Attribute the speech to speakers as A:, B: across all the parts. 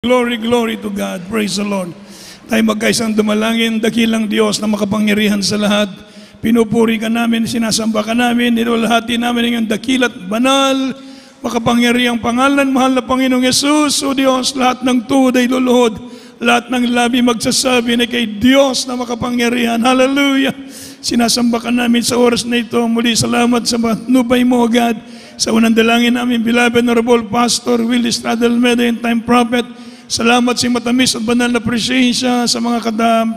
A: Glory, glory to God. Praise the Lord. Tayo magkaisang dumalangin, dakilang Diyos na makapangyarihan sa lahat. Pinupuri ka namin, sinasamba ka namin, nilulhati namin ang dakilat, banal, makapangyarihang pangalan, mahal na Panginoong Yesus. O Diyos, lahat ng tuhod ay luluhod, lahat ng labi magsasabi na kay Diyos na makapangyarihan. Hallelujah! Sinasamba ka namin sa oras na ito. Muli salamat sa matnubay mo, God. Sa unang dalangin namin, beloved Honorable Pastor Will Estrada Almeida, end-time prophet. Salamat sa matamis at banal na presensya sa mga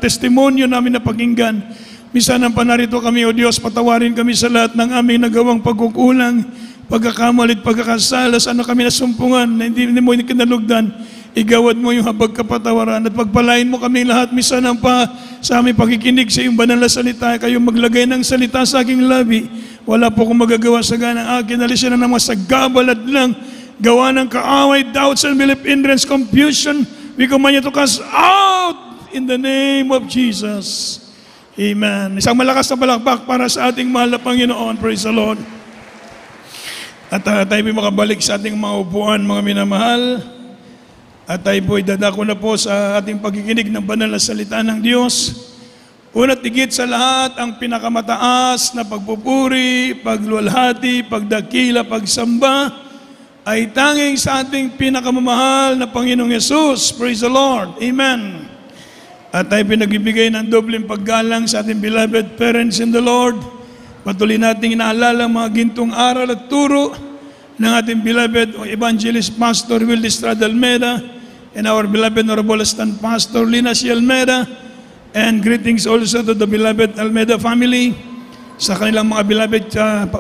A: testimonyo namin na pakinggan. Minsan ang panarito kami, O Diyos, patawarin kami sa lahat ng aming nagawang pagkukulang, pagkakamalit, pagkakasala, sa ano kami nasumpungan, na hindi mo kinalugdan. Igawad mo yung habag kapatawaran at pagpalain mo kami lahat. Minsan ang sa aming pakikinig sa iyong banal na salita, kayo maglagay ng salita sa aking labi. Wala po akong magagawa sa ganang akin. Alisin na naman sa gabalad lang. Gawa ng kaaway, doubts, and belief, hindrance, confusion. We command you to cast out in the name of Jesus. Amen. Isang malakas na palakpak para sa ating mahal na Panginoon. Praise the Lord. At tayo po makabalik sa ating mga upuan, mga minamahal. At tayo po dadako na po sa ating pagkikinig ng banal na salita ng Diyos. Una't higit sa lahat, ang pinakamataas na pagpupuri, pagluwalhati, pagdakila, pagsamba, ay tanging sa ating pinakamamahal na Panginoong Yesus. Praise the Lord. Amen. At tayo pinagbibigay ng dobleng paggalang sa ating beloved parents in the Lord. Patuloy nating inaalala mga gintong aral at turo ng ating beloved Evangelist Pastor Will Estrada Almeida and our beloved Honorable Assistant Pastor Lina C. Almeida. And greetings also to the beloved Almeida family, sa kanilang mga beloved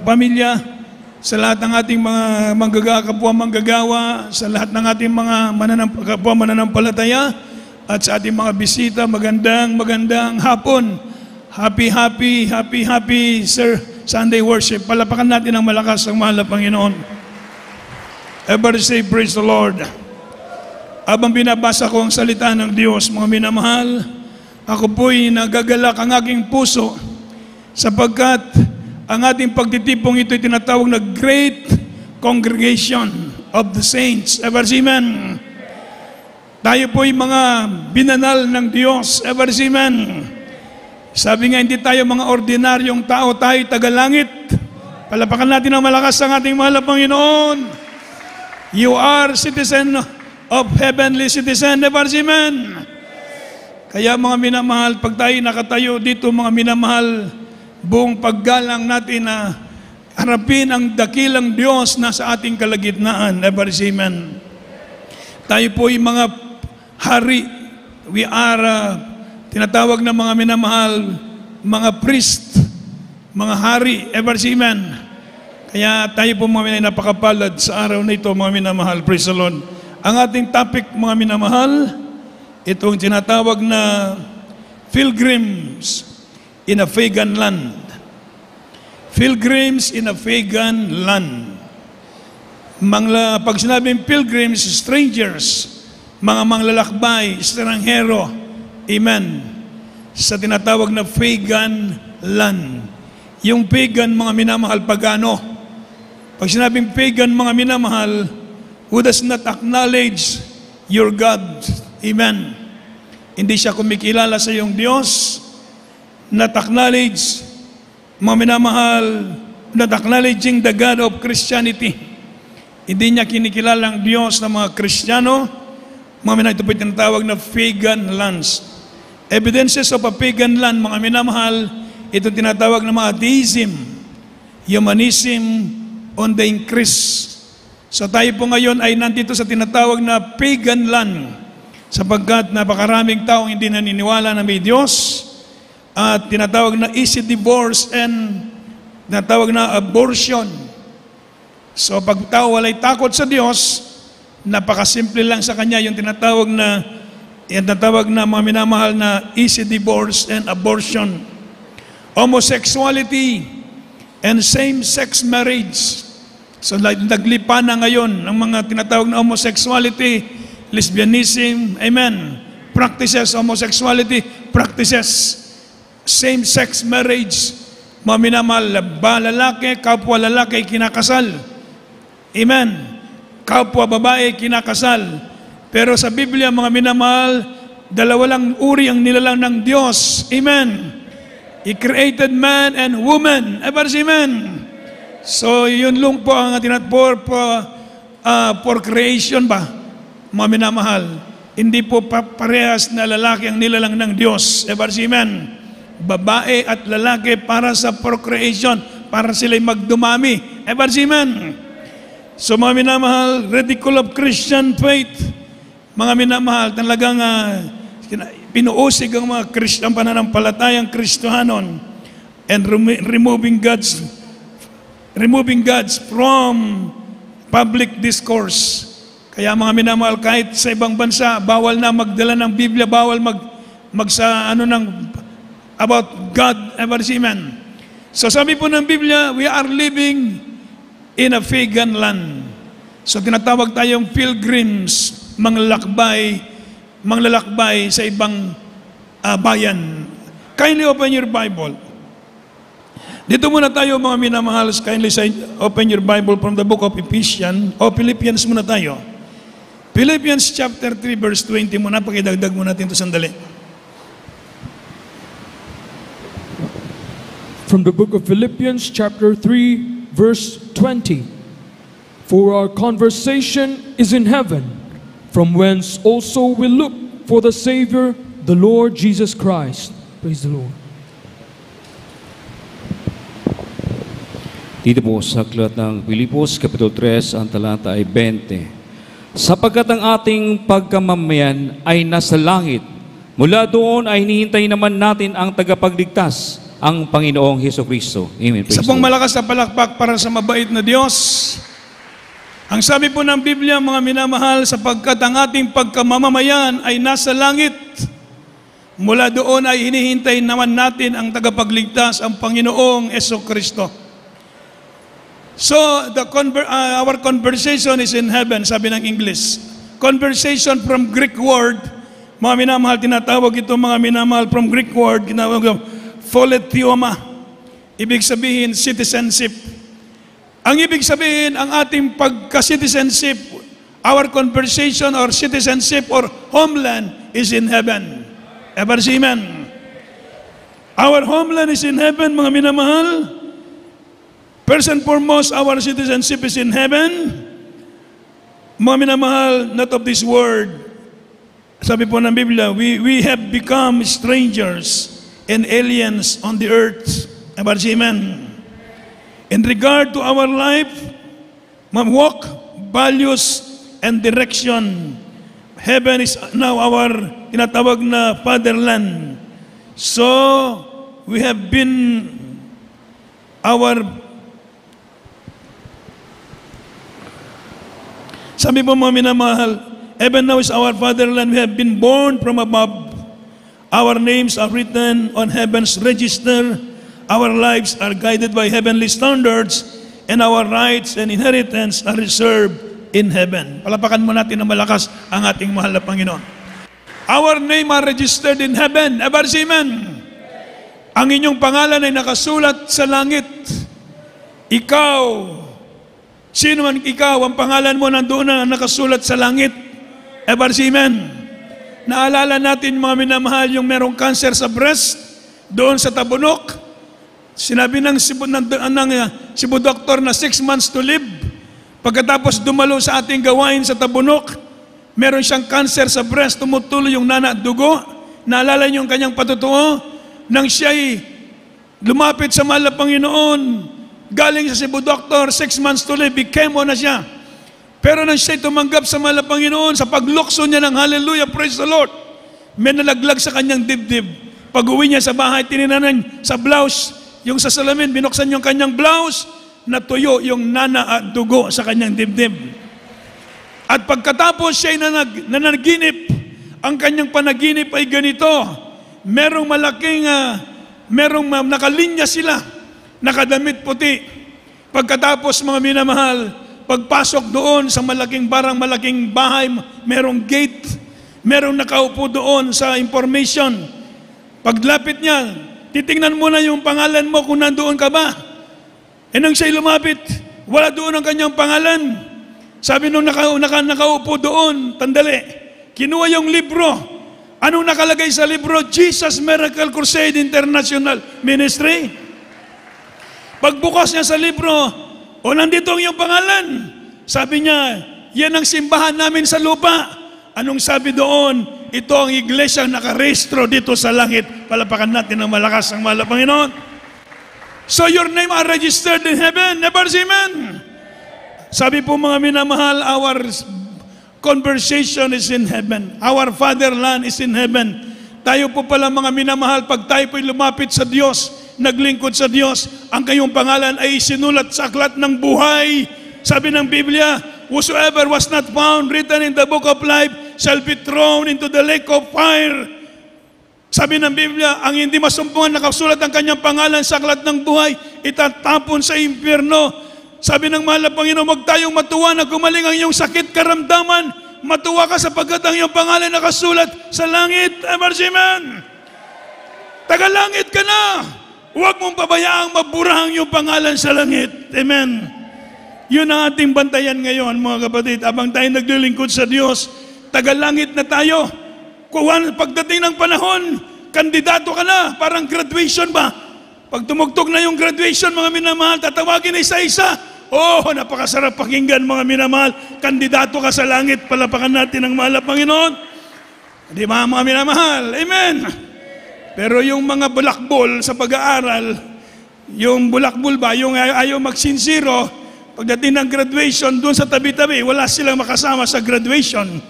A: pamilya, sa lahat ng ating mga kapwa manggagawa, sa lahat ng ating mga kapwa mananampalataya, at sa ating mga bisita, magandang hapon. Happy Sir Sunday worship. Palapakan natin ang malakas ang mahal na Panginoon. Everybody say, praise the Lord. Habang binabasa ko ang salita ng Diyos, mga minamahal, ako po'y nagagalak ang aking puso sapagkat ang ating pagtitipong ito'y tinatawag na Great Congregation of the Saints. Ever amen? Tayo po'y mga binanal ng Diyos. Ever amen? Sabi nga, hindi tayo mga ordinaryong tao, tayo tagalangit. Palapakan natin ang malakas ang ating mahal na Panginoon. You are citizen of heavenly citizen. Ever amen? Kaya mga minamahal, pag tayo nakatayo dito, mga minamahal, buong paggalang natin na harapin ang dakilang Diyos na sa ating kalagitnaan. Ever amen. Tayo po ay mga hari. We are tinatawag na mga minamahal, mga priest, mga hari. Ever amen. Kaya tayo po mga napakapalad sa araw na ito, mga minamahal. Praise the Lord. Ang ating topic, mga minamahal, itong tinatawag na pilgrims in a pagan land. Pilgrims in a pagan land. Pag sinabing pilgrims, strangers, mga manglalakbay, estranghero. Amen. Sa tinatawag na pagan land. Yung pagan, mga minamahal, pagano. Pag sinabing pagan, mga minamahal, who does not acknowledge your God. Amen. Hindi siya kumikilala sa iyong Diyos, not acknowledge, mga minamahal, not acknowledging the God of Christianity. Hindi niya kinikilala ang Diyos ng mga Kristiyano. Mga minamahal, ito po tinatawag na pagan lands. Evidences of a pagan land, mga minamahal, ito tinatawag na mga atheism, humanism on the increase. So tayo po ngayon ay nandito sa tinatawag na pagan land, sapagkat napakaraming taong hindi naniniwala na may Diyos, at tinatawag na easy divorce and tinatawag na abortion. So pag tao walay takot sa Diyos, napakasimple lang sa Kanya yung tinatawag na mga minamahal na easy divorce and abortion. Homosexuality and same-sex marriage. So naglipa na ngayon ang mga tinatawag na homosexuality, lesbianism, amen, practices, homosexuality, practices, same-sex marriage, mga minamahal, lalaki, kapwa lalaki, kinakasal. Amen. Kapwa babae, kinakasal. Pero sa Biblia, mga minamahal, dalawa lang uri ang nilalang ng Diyos. Amen. He created man and woman. Amen. So, yun lang po ang atin for creation ba, mga minamahal. Hindi po parehas na lalaki ang nilalang ng Diyos. Amen. Babae at lalaki para sa procreation, para sila'y magdumami. Amen. So, mga minamahal, radical of Christian faith, mga minamahal, talagang pinuusig ang mga Kristiyang pananampalatayang Kristohanon and removing God's from public discourse. Kaya mga minamahal, kahit sa ibang bansa, bawal na magdala ng Biblia, bawal about God, amen. So sabi po ng Biblia, we are living in a pagan land. So tinatawag tayong pilgrims, manglalakbay sa ibang bayan. Kindly open your Bible. Dito muna tayo mga minamahal, kindly open your Bible from the book of Philippians muna tayo. Philippians chapter 3 verse 20 muna, pakidagdag muna natin ito sandali.
B: From the book of Philippians chapter 3 verse 20. For our conversation is in heaven, from whence also we look for the Savior, the Lord Jesus Christ. Praise the Lord.
C: Dito po sa aklat ng Pilipos, Kapitulo 3, ang talata ay 20. Sapagkat ang ating pagkamamayan ay nasa langit, mula doon ay hinihintay naman natin ang tagapagligtas, ang Panginoong Hesukristo. Amen.
A: Isa pong malakas na palakpak para sa mabait na Diyos. Ang sabi po ng Biblia, mga minamahal, sapagkat ang ating pagkamamayan ay nasa langit, mula doon ay hinihintay naman natin ang tagapagligtas, ang Panginoong Hesukristo. So, our conversation is in heaven, sabi ng English. Conversation from Greek word, mga minamahal, tinatawag ito mga minamahal from Greek word, tinatawag philetioma. Ibig sabihin, citizenship. Ang ibig sabihin, ang ating pagka-citizenship, our conversation or citizenship or homeland is in heaven. Amen. Our homeland is in heaven, mga minamahal. First and foremost, our citizenship is in heaven. Mga minamahal, not of this world. Sabi po ng Biblia, we have become strangers and aliens on the earth. Amen. In regard to our life, walk, values, and direction, heaven is now our tinatawag na fatherland. So, we have been sabi po mga minamahal, heaven now is our fatherland. We have been born from above. Our names are written on heaven's register. Our lives are guided by heavenly standards, and our rights and inheritance are reserved in heaven. Palapakan mo natin ng malakas ang ating mahal na Panginoon. Our name are registered in heaven. Amen. Ang inyong pangalan ay nakasulat sa langit. Ikaw, sino man ikaw, ang pangalan mo nandoon na nakasulat sa langit. Amen. Naalala natin mga minamahal yung merong cancer sa breast, doon sa Tabunok. Sinabi ng Cebu doctor na 6 months to live. Pagkatapos dumalo sa ating gawain sa Tabunok, meron siyang cancer sa breast, tumutuloy yung nana at dugo. Naalala niyo yung kanyang patutuo? Nang siya'y lumapit sa mahal na Panginoon, galing sa Cebu doctor, 6 months to live, chemo na siya. Pero nang siya'y tumanggap sa mahal na Panginoon, sa paglukso niya ng hallelujah, praise the Lord, may nalaglag sa kanyang dibdib. Pag uwi niya sa bahay, tininan sa blouse, yung sa salamin, binuksan yung kanyang blouse, natuyo yung nana at dugo sa kanyang dibdib. At pagkatapos siya'y nanaginip, ang kanyang panaginip ay ganito, merong nakalinya sila, nakadamit puti. Pagkatapos mga minamahal, pagpasok doon sa malaking bahay, merong gate, merong nakaupo doon sa information. Paglapit niya, titingnan mo na yung pangalan mo kung nandoon ka ba. E nang siya'y lumapit, wala doon ang kanyang pangalan. Sabi nung nakaupo doon, tandali, kinuha yung libro. Anong nakalagay sa libro? Jesus Miracle Crusade International Ministry. Pagbukas niya sa libro, nandito ang iyong pangalan. Sabi niya, yan ang simbahan namin sa lupa. Anong sabi doon? Ito ang iglesia nakarehistro dito sa langit. Palapakan natin ng malakas ang mahal na Panginoon. So your name are registered in heaven. Never see man. Sabi po mga minamahal, our conversation is in heaven. Our fatherland is in heaven. Tayo po pala mga minamahal, pag tayo po'y lumapit sa Diyos, naglingkod sa Diyos, ang kayong pangalan ay sinulat sa aklat ng buhay. Sabi ng Biblia, whosoever was not found written in the book of life shall be thrown into the lake of fire. Sabi ng Biblia, ang hindi masumpungan nakasulat ang kanyang pangalan sa aklat ng buhay, itatapon sa impyerno. Sabi ng mahal na Panginoon, huwag tayong matuwa na gumaling ang iyong sakit, karamdaman. Matuwa ka sapagkat ang iyong pangalan nakasulat sa langit. Amen. Tagalangit ka na. Huwag mong pabayaang mabura ang iyong pangalan sa langit. Amen. Yun ang ating bantayan ngayon, mga kapatid. Habang tayo naglilingkod sa Diyos, tagalangit na tayo. Pagdating ng panahon, kandidato ka na. Parang graduation ba? Pag tumugtog na yung graduation, mga minamahal, tatawagin isa-isa. Napakasarap pakinggan, mga minamahal. Kandidato ka sa langit. Palapakan natin ang mahal na Panginoon. Di ba, mga minamahal? Amen. Pero yung mga bulakbol sa pag-aaral, yung bulakbol ba, yung ayaw magsinsiro, pagdating ng graduation, doon sa tabi-tabi, wala silang makasama sa graduation.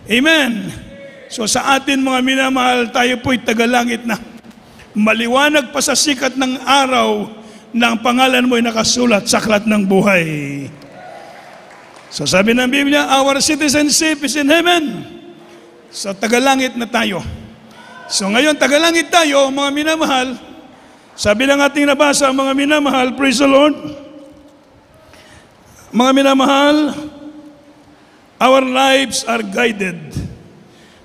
A: Amen. So sa atin mga minamahal, tayo po'y tagalangit na. Maliwanag pa sa sikat ng araw na ang pangalan mo'y nakasulat sa aklat ng buhay. So sabi ng Biblia, our citizenship is in heaven. So tagalangit na tayo. So ngayon, tagalangit tayo, mga minamahal. Sabi ng ating nabasa, mga minamahal, praise the Lord. Mga minamahal, our lives are guided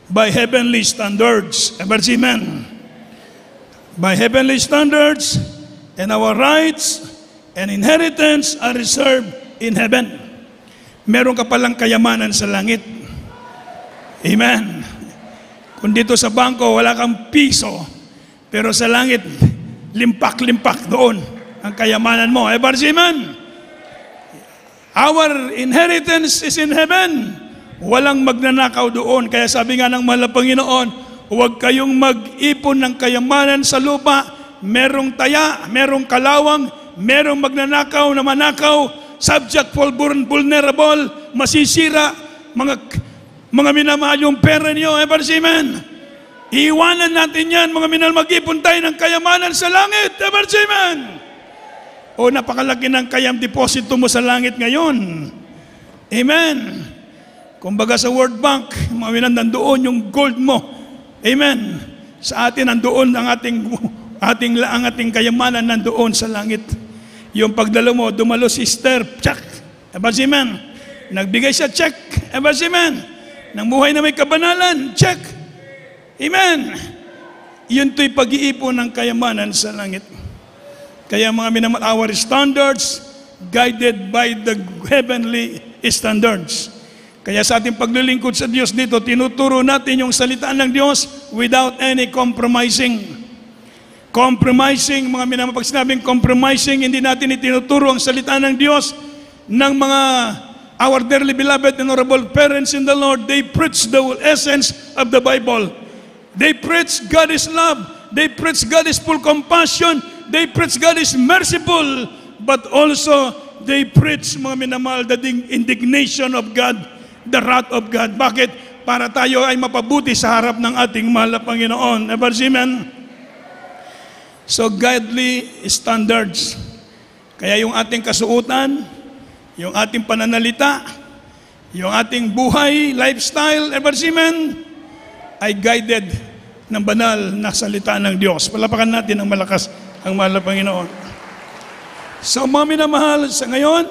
A: by heavenly standards. Amen. By heavenly standards, and our rights and inheritance are reserved in heaven. Meron ka palang kayamanan sa langit. Amen. Kung dito sa bangko, wala kang piso, pero sa langit, limpak-limpak doon ang kayamanan mo. Amen. Our inheritance is in heaven. Walang magnanakaw doon. Kaya sabi nga ng mahal na Panginoon, huwag kayong mag-ipon ng kayamanan sa lupa. Merong taya, merong kalawang, merong magnanakaw na manakaw, subject for vulnerable, masisira, mga minamahal yung pera niyo. Amen. Iiwanan natin yan, mga minamahal, mag-ipon tayo ng kayamanan sa langit. Amen. Napakalaki ng kayam deposito mo sa langit ngayon. Amen. Kumbaga sa World Bank, mga minamahal, nandoon yung gold mo. Amen. Sa atin, nandoon ang ating kayamanan nandoon sa langit. Yung pagdalo mo, dumalo si Esther, check. Amen. Nagbigay siya, check. Amen. Nang buhay na may kabanalan, check. Amen. Yun to'y pag-iipon ng kayamanan sa langit. Kaya mga minamahal, our standards guided by the heavenly standards. Kaya sa ating paglilingkod sa Diyos dito, tinuturo natin yung salitaan ng Diyos without any compromising. Compromising, mga minamahal, pag sinabing compromising, hindi natin itinuturo ang salita ng Diyos ng mga our dearly beloved and honorable parents in the Lord. They preach the essence of the Bible. They preach God is love. They preach God is full compassion. They preach God is merciful. But also, they preach, mga minamahal, the indignation of God, the wrath of God. Bakit? Para tayo ay mapabuti sa harap ng ating mahal na Panginoon. Amen. So, godly standards. Kaya yung ating kasuotan, yung ating pananalita, yung ating buhay, lifestyle, amen, ay guided ng banal na salita ng Diyos. Palapakan natin ang malakas ang mahal na Panginoon. So, mga minamahal, sa ngayon,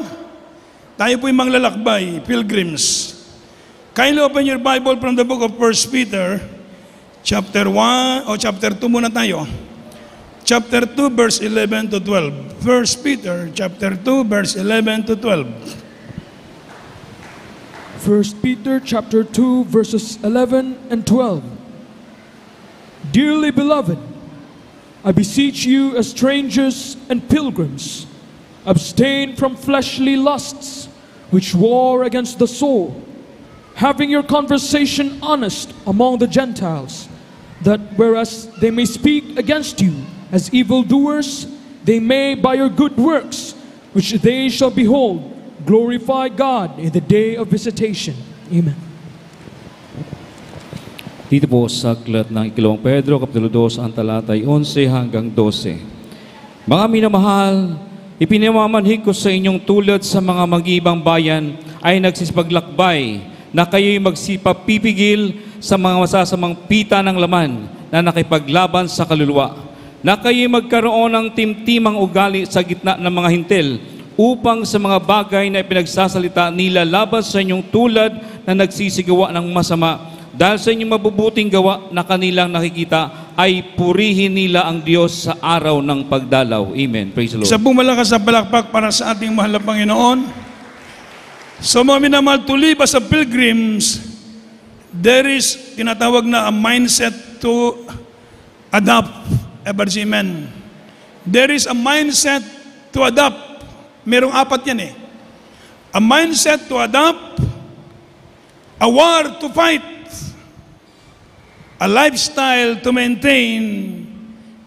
A: tayo po'y manglalakbay, pilgrims. Kindly open your Bible from the book of 1 Peter, chapter 1, o chapter 2 muna tayo. Chapter 2, verse 11 to 12. 1 Peter, chapter 2, verse 11 to 12.
B: 1 Peter chapter 2 verses 11 and 12. Dearly beloved, I beseech you as strangers and pilgrims, abstain from fleshly lusts which war against the soul, having your conversation honest among the Gentiles, that whereas they may speak against you as evildoers, they may by your good works, which they shall behold, glorify God in the day of visitation. Amen.
C: Dito po sa aklat ng Ikalawang Pedro, Kapitulo 2, ang talata ay 11 hanggang 12. Mga minamahal, ipinamamanhig ko sa inyong tulad sa mga mag-ibang bayan ay nagsisipaglakbay na kayo'y magsipapipigil sa mga masasamang pita ng laman na nakipaglaban sa kaluluwa, na kayo'y magkaroon ng timtimang ugali sa gitna ng mga hintil upang sa mga bagay na ipinagsasalita nila laban sa inyong tulad na nagsisigawa ng masama, dahil sa inyong mabubuting gawa na kanilang nakikita ay purihin nila ang Diyos sa araw ng pagdalaw. Amen. Praise the Lord.
A: Sa bumalakas sa palakpak para sa ating mahal na Panginoon. So mga minamahal, to live as a pilgrims, there is tinatawag na a mindset to adapt. Amen. There is a mindset to adapt. Merong 4 yan eh. A mindset to adapt, a war to fight, a lifestyle to maintain,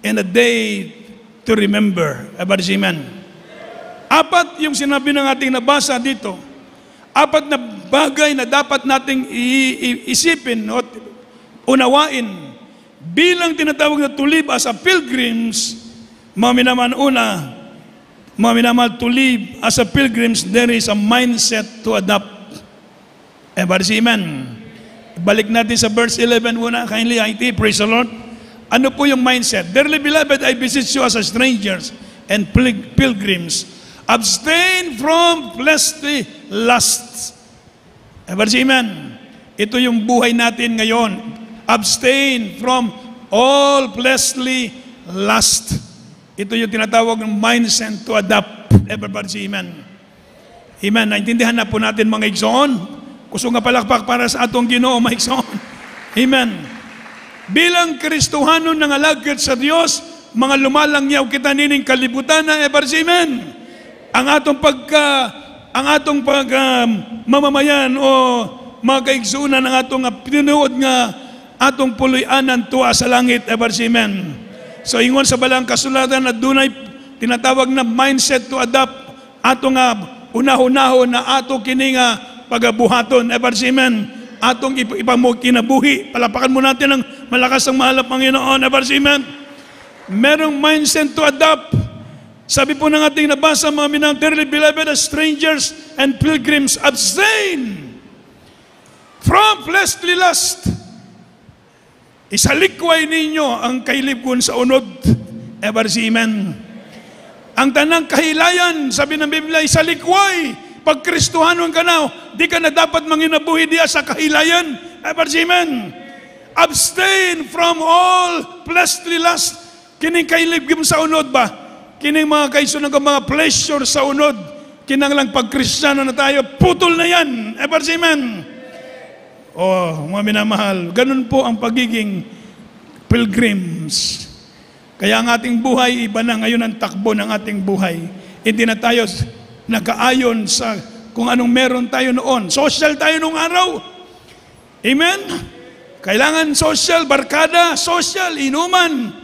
A: and a day to remember. Amen. 4 yung sinabi ng ating nabasa dito. 4 na bagay na dapat nating isipin o unawain bilang tinatawag na to live as a pilgrims. Mga minamahal, to live as a pilgrims, there is a mindset to adapt. Amen. Balik natin sa verse 11 muna. Kindly, IT, praise the Lord. Ano po yung mindset? Dearly beloved, I beseech you as strangers and pilgrims, abstain from fleshly lusts. Amen. Ito yung buhay natin ngayon. Abstain from all fleshly lust. Ito yung tinatawag ng mindset to adapt. Everybody, amen. Amen. Naintindihan na po natin mga igsoon. Kusong nga palakpak para sa atong Ginoo, mga igsoon. Amen. Bilang Kristohanon ng alagad sa Diyos, mga lumalangyaw kita nining kalibutan na amen. Ang atong mamamayan o mga kaigsuunan ng atong pinunood nga atong puloy-anan tuwa sa langit, amen. So ingon sa balang kasulatan na dunay tinatawag na mindset to adapt ato nga unahunahon na ato kini nga pagabuhaton, amen. Atong ipamukinabuhi. Palapakan mo natin ang malakas ang mahal na Panginoon, amen. Merong mindset to adapt. Sabi po ng ating nabasa, mga minamahal, dearly beloved, as strangers and pilgrims, abstain from fleshly lust. Isalikway ninyo ang kailibgon sa unod. Amen. Ang tanang kahilayan, sabi ng Biblia, isalikway. Pag Kristohanon ka na, di ka na dapat manginabuhi diya sa kahilayan. Amen. Abstain from all fleshly lust. Kining kailibgon sa unod ba? Kining mga kaisunang mga pleasure sa unod. Kinang lang pag Kristiyano na tayo, putol na yan. Amen. Oh, mga minamahal, ganun po ang pagiging pilgrims. Kaya ang ating buhay, iba na ngayon ang takbo ng ating buhay. Hindi na tayo nakaayon sa kung anong meron tayo noon. Social tayo nung araw. Amen? Kailangan social, barkada, social, inuman.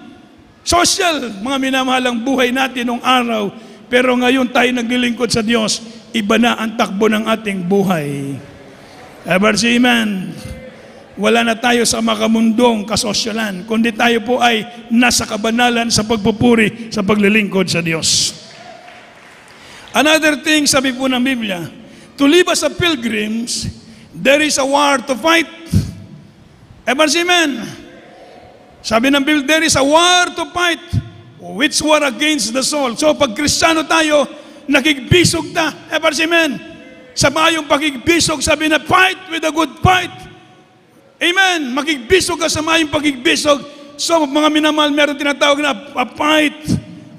A: Social, mga minamahal ang buhay natin nung araw. Pero ngayon tayo naglilingkod sa Diyos, iba na ang takbo ng ating buhay. Amen. Wala na tayo sa makamundong kasosyalan, kundi tayo po ay nasa kabanalan sa pagpupuri, sa paglilingkod sa Diyos. Another thing, sabi po ng Biblia, to live as a pilgrims, there is a war to fight. Amen. Sabi ng Biblia, there is a war to fight. Which war against the soul? So pag Kristiyano tayo, nakigbisog ta. Amen. Sa mayong pakigbisog, sabi na, fight with a good fight. Amen. Makigbisog ka sa mayong pakigbisog. So, mga minamahal, meron tinatawag na a fight.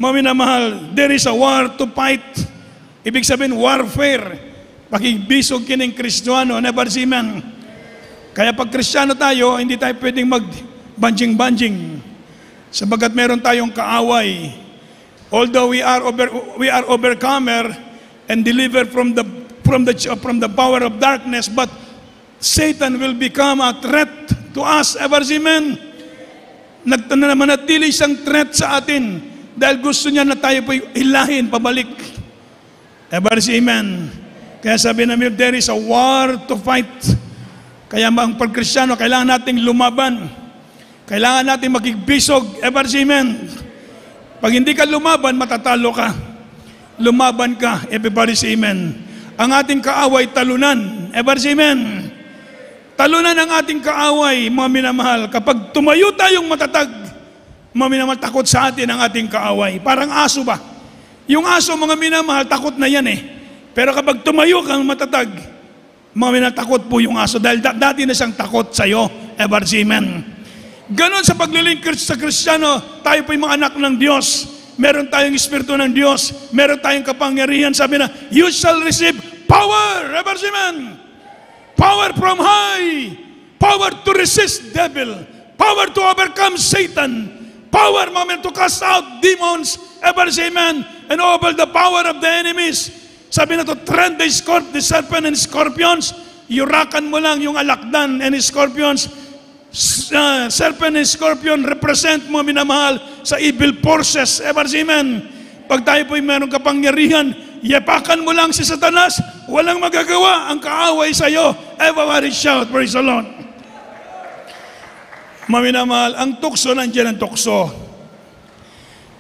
A: Mga minamahal, there is a war to fight. Ibig sabihin, warfare. pakibisog kining Kristiyano, never see man. Kaya pag Kristiyano tayo, hindi tayo pwedeng mag-banjing-banjing. Sabagat meron tayong kaaway. Although we are overcomer and delivered from the power of darkness, but Satan will become a threat to us, ever see man. Manatili siyang threat sa atin dahil gusto niya na tayo po'y hilahin pabalik. Ever see man. Kaya sabi namin, there is a war to fight. Kaya ang pagkristyano, kailangan nating lumaban. Kailangan nating makigbisog. Ever see man. Pag hindi ka lumaban, matatalo ka. Lumaban ka. Everybody say amen. Ang ating kaaway, talunan. Ever say amen. Talunan ang ating kaaway, mga minamahal. Kapag tumayo tayong matatag, mga minamahal, takot sa atin ang ating kaaway. Parang aso ba? Yung aso, mga minamahal, takot na yan eh. Pero kapag tumayo kang matatag, mga takot po yung aso dahil dati na siyang takot sa'yo. Ever see amen. Ganon sa paglilingkod sa Kristiyano, tayo po yung mga anak ng Diyos. Meron tayong Espiritu ng Diyos. Meron tayong kapangyarihan. Sabi na, you shall receive power. Ever see amen. Power from high. Power to resist devil. Power to overcome Satan. Power, moment, to cast out demons. Ever see amen. And over the power of the enemies. Sabi na to, tread the serpent and scorpions. Yurakan mo lang yung alakdan and scorpions. Serpent and scorpion represent mo, minamahal, sa evil forces. Ever see amen. Pag tayo po'y meron kapangyarihan, yapakan mo lang si Satanas, walang magagawa ang kaaway sa'yo. Everybody shout, praise the Lord. Maminamahal, ang tukso, nandiyan ang tukso.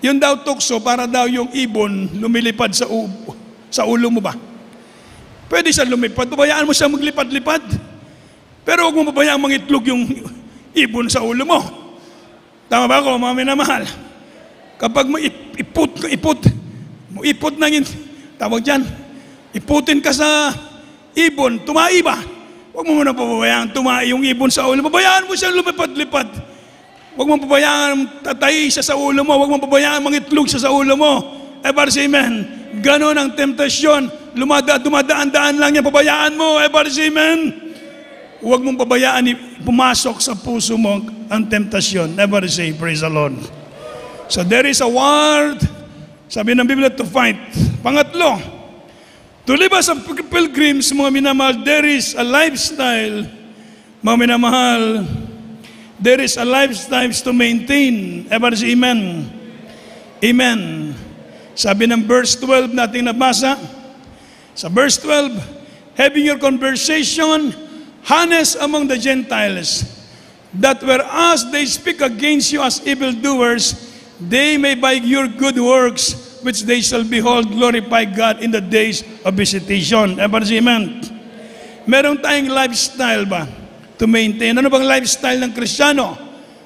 A: Yun daw tukso, para daw yung ibon lumilipad sa ulo mo ba? Pwede siya lumipad, pabayaan mo siya maglipad-lipad. Pero huwag mo pabayaan mangitlog yung ibon sa ulo mo. Tama ba ako, mga minamahal? Kapag mo iput na yun, tawag dyan, iputin ka sa ibon, tumai ba? Huwag mo muna pabayaan tumai yung ibon sa ulo mo. Pabayaan mo siya lumipad-lipad. Huwag mo pabayaan tatay siya sa ulo mo. Huwag mo pabayaan mangitlog siya sa ulo mo. Ever say amen. Ganon ang temptasyon. Dumadaan-daan lang yan. Pabayaan mo. Ever say amen. Huwag mong pabayaan pumasok sa puso mo ang temptasyon. Never say, praise the Lord. So there is a war, sabi ng Biblia, to fight. Pangatlo, to live as a pilgrims, mga minamahal, there is a lifestyle, mga minamahal, there is a lifestyle to maintain. Ever say amen. Amen. Sabi ng verse 12 natin nabasa, sa verse 12, having your conversation honest among the Gentiles, that whereas they speak against you as evildoers, they may by your good works, which they shall behold, glorify God in the days of visitation. Ever say amen. Meron tayong lifestyle ba to maintain? Ano bang lifestyle ng Kristiyano?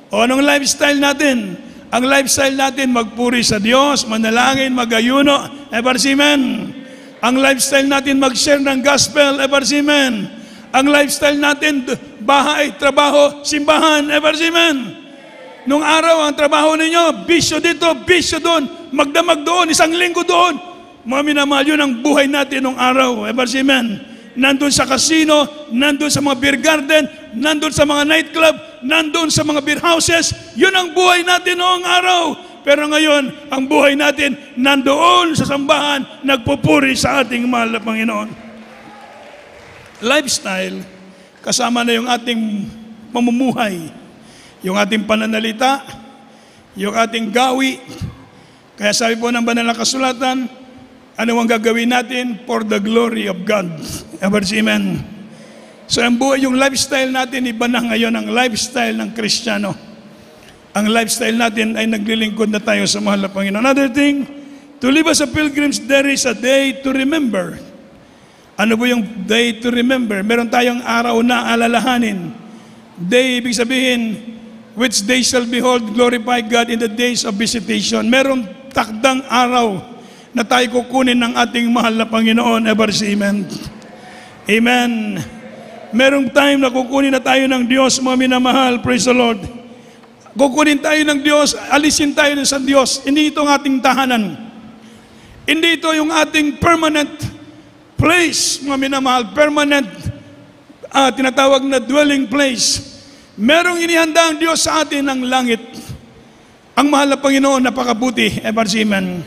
A: O anong lifestyle natin? Ang lifestyle natin, magpuri sa Diyos, manalangin, magayuno. Ever say amen. Ang lifestyle natin, mag-share ng gospel. Ever say amen. Ang lifestyle natin, bahay, trabaho, simbahan. Ever say amen. Nung araw, ang trabaho ninyo, bisyo dito, bisyo doon, magdamag doon, isang linggo doon. Mga minamahal, yun ang buhay natin nung araw. Ever say amen. Nandun sa casino, nandun sa mga beer garden, nandun sa mga nightclub, nandun sa mga beer houses. Yun ang buhay natin noong araw. Pero ngayon, ang buhay natin, nandoon sa sambahan, nagpupuri sa ating mahal na Panginoon. Lifestyle, kasama na yung ating pamumuhay, yung ating pananalita, yung ating gawi. Kaya sabi po ng banal na kasulatan, ano ang gagawin natin for the glory of God. Ever say amen. So ang buhay, yung lifestyle natin, iba na ngayon ang lifestyle ng Kristiyano. Ang lifestyle natin ay naglilingkod na tayo sa mahal na Panginoon. Another thing, to live as a pilgrims, there is a day to remember. Ano po yung day to remember? Meron tayong araw na alalahanin. Day, ibig sabihin, which they shall behold, glorify God in the days of visitation. Merong takdang araw na tayo kukunin ng ating mahal na Panginoon. Ever say amen. Amen. Merong time na kukunin na tayo ng Diyos, mga minamahal. Praise the Lord. Kukunin tayo ng Diyos, alisin tayo sa Diyos. Hindi ito ang ating tahanan. Hindi ito yung ating permanent place, mga minamahal, permanent, tinatawag na dwelling place. Merong inihanda ang Diyos sa atin ng langit. Ang mahal na Panginoon, napakabuti, Ebarsiman.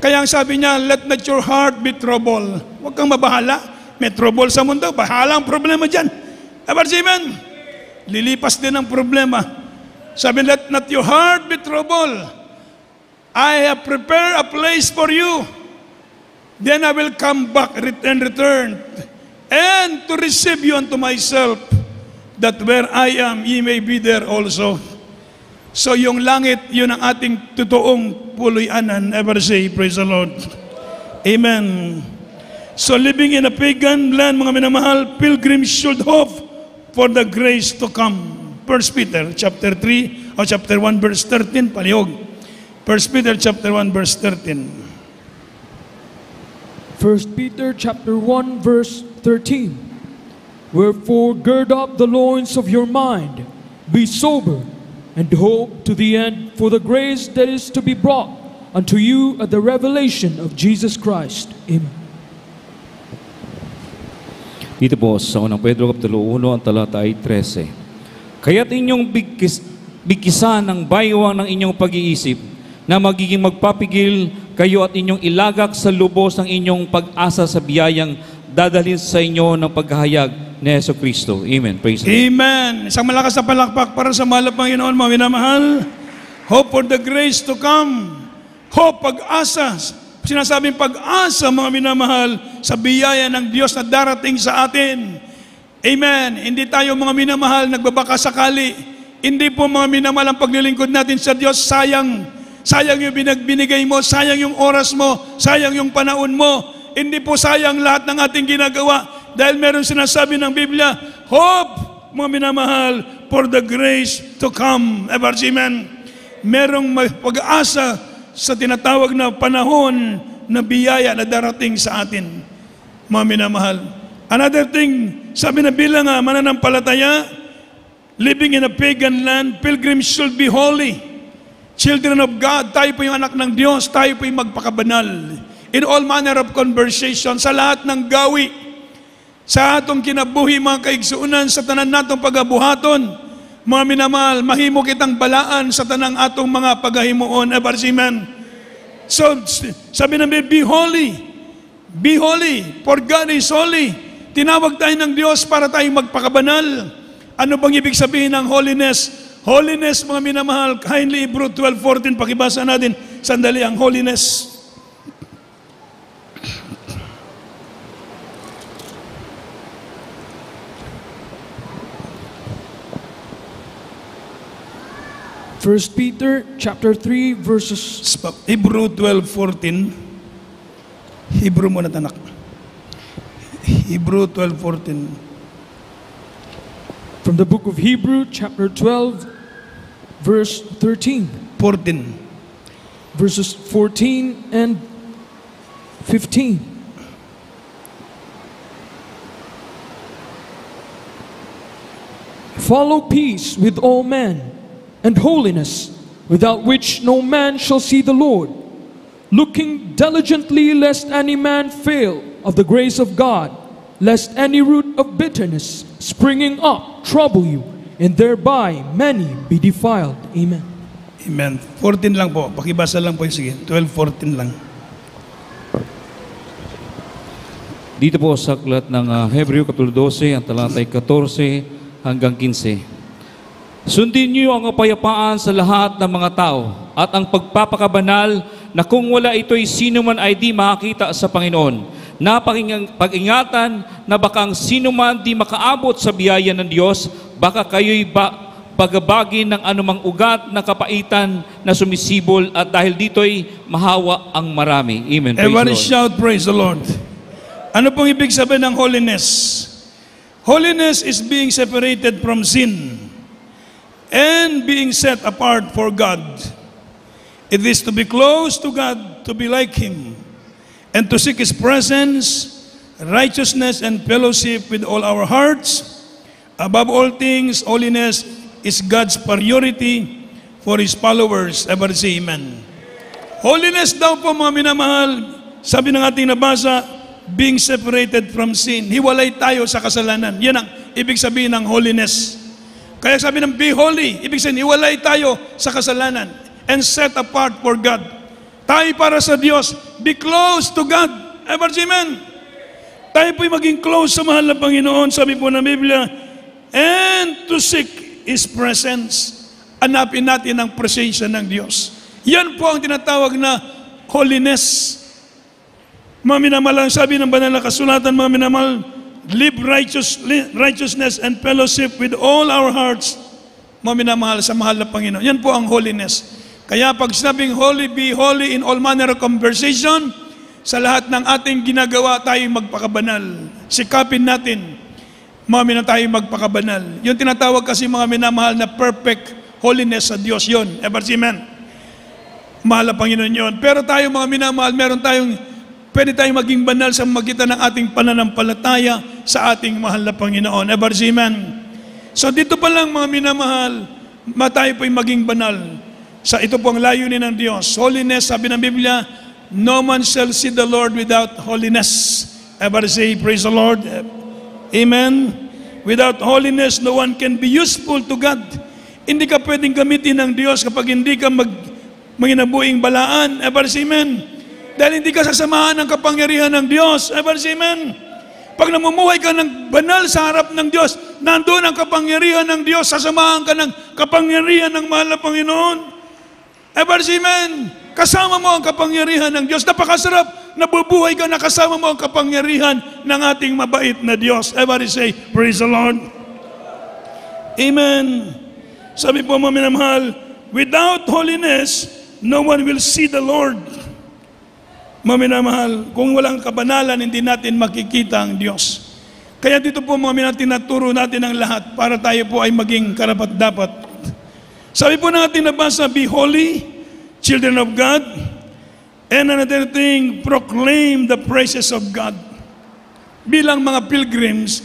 A: Kaya ang sabi niya, let not your heart be troubled. Huwag kang mabahala. May trouble sa mundo, bahala ang problema dyan. Ebarsiman, lilipas din ang problema. Sabi, let not your heart be troubled. I have prepared a place for you. Then I will come back and return and to receive you unto myself, that where I am, ye may be there also. So yung langit, yun ang ating totoong puloy-anan. Ever say, praise the Lord. Amen. So living in a pagan land, mga minamahal, pilgrims should hope for the grace to come. 1 Peter chapter 3 o chapter 1 verse 13, palihog. 1 Peter chapter 1 verse 13.
B: 1 Peter chapter 1 verse 13. Wherefore gird up the loins of your mind, be sober, and hope to the end for the grace that is to be brought unto you at the revelation of Jesus Christ. Amen.
C: Dito po sa unang Pedro Kapitulo 1, ang talata ay 13. Kaya't inyong bigkisan ng baywang ng inyong pag-iisip na magiging magpapigil kayo at inyong ilagak sa lubos ng inyong pag-asa sa biyayang dadalhin sa inyo ng paghahayag ni Yesu Kristo. Amen. Praise the Lord.
A: Amen. Isang malakas na palakpak para sa mahal na Panginoon, mga minamahal. Hope for the grace to come. Hope, pag-asa. Sinasabing pag-asa, mga minamahal, sa biyaya ng Diyos na darating sa atin. Amen. Hindi tayo, mga minamahal, nagbabaka sakali. Hindi po, mga minamahal, ang paglilingkod natin sa Diyos, sayang. Sayang yung binigay mo, sayang yung oras mo, sayang yung panahon mo. Hindi po sayang lahat ng ating ginagawa. Dahil meron sinasabi ng Biblia, hope, mga minamahal, for the grace to come. Amen. Merong pag-asa sa tinatawag na panahon na biyaya na darating sa atin. Mga minamahal. Another thing, sabi na bilang mananampalataya, living in a pagan land, pilgrims should be holy. Children of God, tayo po yung anak ng Diyos, tayo po yung magpakabanal. In all manner of conversation, sa lahat ng gawi, sa atong kinabuhi, mga kaigsuunan, sa tanan natong pagabuhaton, mga minamahal, mahimo kitang balaan sa tanang atong mga pagahimuon. Amen. So, sabi namin, be holy. Be holy, for God is holy. Tinawag tayo ng Diyos para tayong magpakabanal. Ano bang ibig sabihin ng holiness? Holiness, mga minamahal, kindly Hebrew 12:14, pakibasa natin sandali ang holiness.
B: First Peter chapter 3 verses
A: Hebrew 12:14. Hebrew muna tanak. Hebrew 12:14.
B: From the book of Hebrew chapter 12 verse 13.
A: 14.
B: Verses 14 and 15. Follow peace with all men and holiness, without which no man shall see the Lord, looking diligently lest any man fail of the grace of God, lest any root of bitterness springing up trouble you, and thereby many be defiled. Amen.
A: Amen. 14 lang po. Pakibasa lang po yung sige. 12:14 lang.
C: Dito po sa aklat ng Hebreo Kapitulo 12, ang talatay 14 hanggang 15. Sundin niyo ang kapayapaan sa lahat ng mga tao at ang pagpapakabanal na kung wala ito'y sino man ay di makakita sa Panginoon. Pag-ingatan na baka ang sino man di makaabot sa biyaya ng Diyos, baka kayo'y pagabagin ng anumang ugat na kapaitan na sumisibol at dahil dito'y mahawa ang marami. Amen. Praise
A: Everybody
C: the Lord.
A: shout, praise the Lord. Ano pong ibig sabihin ng holiness? Holiness is being separated from sin and being set apart for God. It is to be close to God, to be like Him, and to seek His presence, righteousness, and fellowship with all our hearts. Above all things, holiness is God's priority for His followers. Ever say amen. Holiness daw po, mga minamahal, sabi ng ating nabasa, being separated from sin. Hiwalay tayo sa kasalanan. Yan ang ibig sabihin ng holiness. Kaya sabi ng be holy, ibig sabihin hiwalay tayo sa kasalanan and set apart for God. Tayo para sa Diyos. Be close to God. Ever amen? Tayo po'y maging close sa mahal na Panginoon. Sabi po ng Biblia, and to seek His presence. Hanapin natin ang presensya ng Diyos. Yan po ang tinatawag na holiness. Mga minamahal, ang sabi ng banal na kasulatan, mga minamahal, live righteousness and fellowship with all our hearts. Mga minamahal sa mahal na Panginoon. Yan po ang holiness. Kaya pag sinabing holy, be holy in all manner of conversation, sa lahat ng ating ginagawa tayo magpakabanal. Sikapin natin, mga tayo magpakabanal. Yung tinatawag kasi mga minamahal na perfect holiness sa Diyos yun. Ever amen? Mahal na Panginoon yun. Pero tayo mga minamahal, pwede tayong maging banal sa magitan ng ating pananampalataya sa ating mahal na Panginoon. Ever amen? So dito pa lang mga minamahal, tayo po'y maging banal. Ito po ang layunin ng Diyos. Holiness, sabi ng Biblia, no man shall see the Lord without holiness. Ever say, praise the Lord. Amen. Without holiness, no one can be useful to God. Hindi ka pwedeng gamitin ng Diyos kapag hindi ka maginabuing balaan. Ever say, amen. Dahil hindi ka sasamahan ng kapangyarihan ng Diyos. Ever say, amen. Pag namumuhay ka ng banal sa harap ng Diyos, nandoon ang kapangyarihan ng Diyos, sasamahan ka ng kapangyarihan ng mahal na Panginoon. Ever say, amen. Kasama mo ang kapangyarihan ng Diyos. Napakasarap, nabubuhay ka na kasama mo ang kapangyarihan ng ating mabait na Diyos. Everybody say, praise the Lord. Amen. Sabi po mga minamahal, without holiness, no one will see the Lord. Mga minamahal, kung walang kabanalan, hindi natin makikita ang Diyos. Kaya dito po mga minamahal, tinaturo natin ang lahat para tayo po ay maging karapat-dapat. Sabi po natin nabasa, be holy, children of God, and another thing, proclaim the praises of God. Bilang mga pilgrims,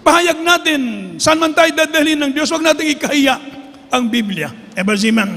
A: pahayag natin, saan man tayo dadalhin ng Diyos, huwag natin ikahiya ang Biblia. Amen.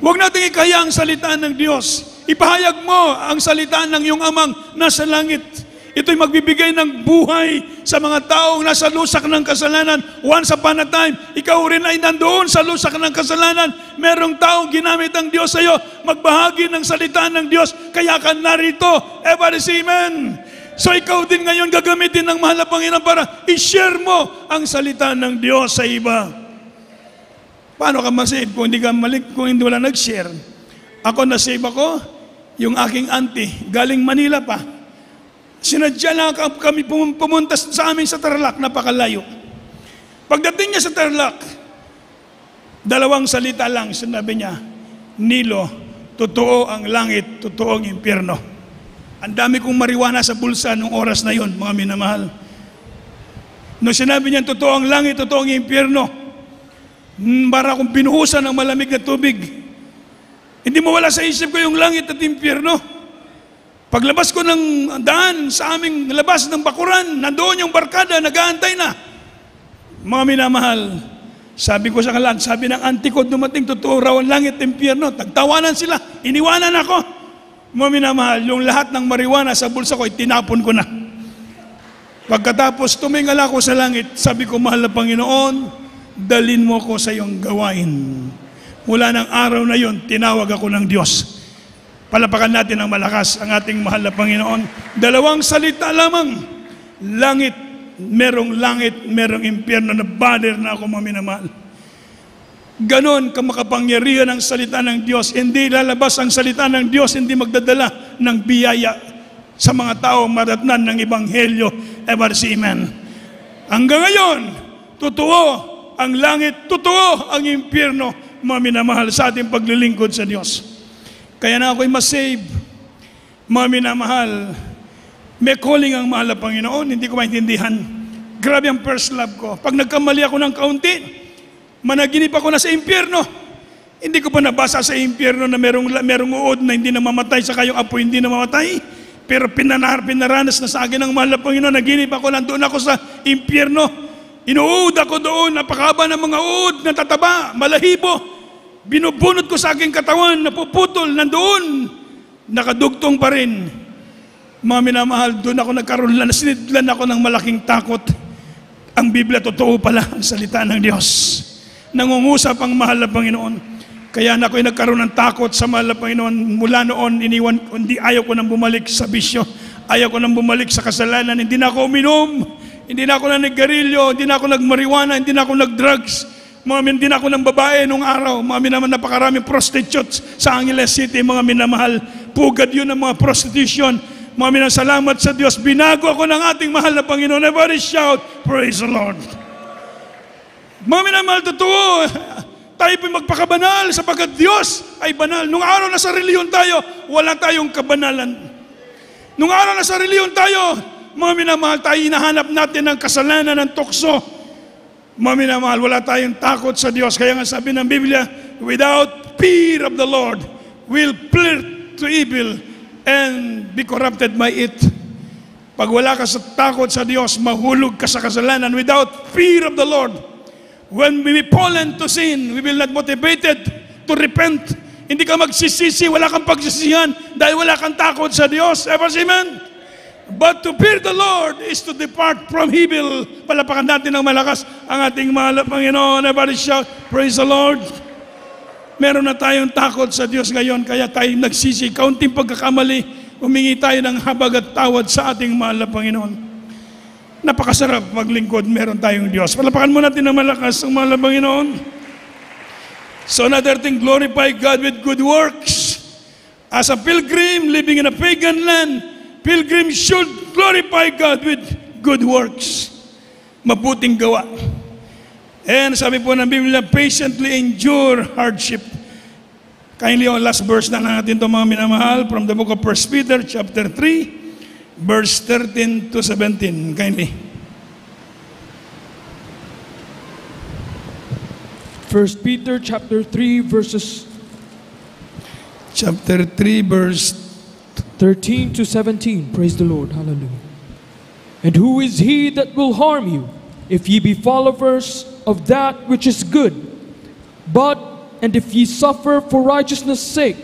A: Huwag natin ikahiya ang salita ng Diyos. Ipahayag mo ang salita ng iyong amang nasa langit. Ito'y magbibigay ng buhay sa mga taong nasa lusak ng kasalanan. Once upon a time, ikaw rin ay nandoon sa lusak ng kasalanan. Merong taong ginamit ang Diyos sa iyo, magbahagi ng salita ng Diyos, kaya ka narito. Ever say amen. So ikaw din ngayon gagamitin ng mahal na Panginoon para i-share mo ang salita ng Diyos sa iba. Paano ka masave kung hindi ka kung hindi wala nag-share? Ako na-save ako, yung aking auntie, galing Manila pa. Sinadya lang kami pumunta sa amin sa Tarlac, napakalayo. Pagdating niya sa Tarlac, dalawang salita lang sinabi niya, Nilo, totoo ang langit, totoo ang impyerno. Ang dami kong marijuana sa bulsa nung oras na yon, mga minamahal. Nung sinabi niya, totoo ang langit, totoo ang impyerno, para akong binuhusan ng malamig na tubig. Hindi mawala sa isip ko yung langit at impyerno. Paglabas ko ng daan sa aming labas ng bakuran, nandoon yung barkada, nag-aantay na. Mga minamahal, sabi ko sa kalan, sabi ng auntie ko, dumating, totoo raw ang langit at impyerno. Tagtawanan sila, iniwanan ako. Mga minamahal, yung lahat ng marijuana sa bulsa ko, tinapon ko na. Pagkatapos tumingal ako sa langit, sabi ko, mahal na Panginoon, dalin mo ko sa iyong gawain. Mula ng araw na yon, tinawag ako ng Diyos. Palapakan natin ang malakas ang ating mahal na Panginoon. Dalawang salita lamang. Langit, merong impyerno na banner na ako mga minamahal. Ganon kamakapangyarihan ang salita ng Diyos. Hindi lalabas ang salita ng Diyos, hindi magdadala ng biyaya sa mga tao madatnan ng Ebanghelyo. Ever say amen. Hanggang ngayon, totoo ang langit, totoo ang impyerno, mga minamahal, sa ating paglilingkod sa Diyos. Kaya na ako'y masave, mga minamahal. May calling ang mahal na Panginoon, hindi ko maintindihan. Grabe ang first love ko. Pag nagkamali ako ng kaunti, managinip ako na sa impyerno. Hindi ko pa nabasa sa impyerno na merong uod na hindi na mamatay, saka yung apoy hindi na mamatay. Pero pinaranas na sa akin ng mahal na Panginoon. Naginip ako, nandoon ako sa impyerno. Inuud ako doon, napakaba ng mga uod, natataba, malahibo. Binubunot ko sa aking katawan, napuputol, nandoon, nakadugtong pa rin. Mga minamahal, doon ako nagkaroon na sinidlan ako ng malaking takot. Ang Biblia, totoo pala ang salita ng Diyos. Nangungusap ang mahal na Panginoon. Kaya na ako'y nagkaroon ng takot sa mahal na Panginoon. Mula noon, ayaw ko nang bumalik sa bisyo. Ayaw ko nang bumalik sa kasalanan. Hindi na ako uminom. Hindi na ako naggarilyo. Hindi na ako nagmarijuana. Hindi na ako nagdrugs. Hindi na ako ng babae nung araw. Naman napakaraming prostitutes sa Angeles City. Mga minamahal, pugad yun ng mga prostitution. Salamat sa Diyos. Binago ako ng ating mahal na Panginoon. Everybody shout, praise the Lord. Mga minamahal, totoo. Tayo po'y magpakabanal sapagkat Diyos ay banal. Nung araw na sa reliyon tayo, wala tayong kabanalan. Nung araw na sa reliyon tayo, mga minamahal, tayo hinahanap natin ng kasalanan ng tukso. Mga minamahal, wala tayong takot sa Diyos. Kaya nga sabi ng Biblia, without fear of the Lord, will flirt to evil and be corrupted by it. Pag wala ka sa takot sa Diyos, mahulog ka sa kasalanan. Without fear of the Lord, when we fall into sin, we will not motivated to repent. Hindi ka magsisisi, wala kang pagsisihan dahil wala kang takot sa Diyos. Ever say amen? But to fear the Lord is to depart from evil. Palapakan natin ng malakas ang ating mahal na Panginoon. Everybody shout, praise the Lord. Meron na tayong takot sa Diyos ngayon, kaya tayo nagsisi. Kaunting pagkakamali, humingi tayo ng habag at tawad sa ating mahal na Panginoon. Napakasarap maglingkod, meron tayong Diyos. Palapakan mo natin ng malakas ang mahal na Panginoon. So another thing, glorify God with good works. As a pilgrim living in a pagan land, pilgrims should glorify God with good works. Mabuting gawa. And sabi po ng Biblia, patiently endure hardship. Kindly, last verse na natin ito mga minamahal from the book of 1 Peter chapter 3, verse 13 to 17. Kindly.
B: 1 Peter chapter 3 verses
A: Chapter 3 verse
B: 13 to 17. Praise the Lord. Hallelujah. And who is he that will harm you, if ye be followers of that which is good? And if ye suffer for righteousness' sake,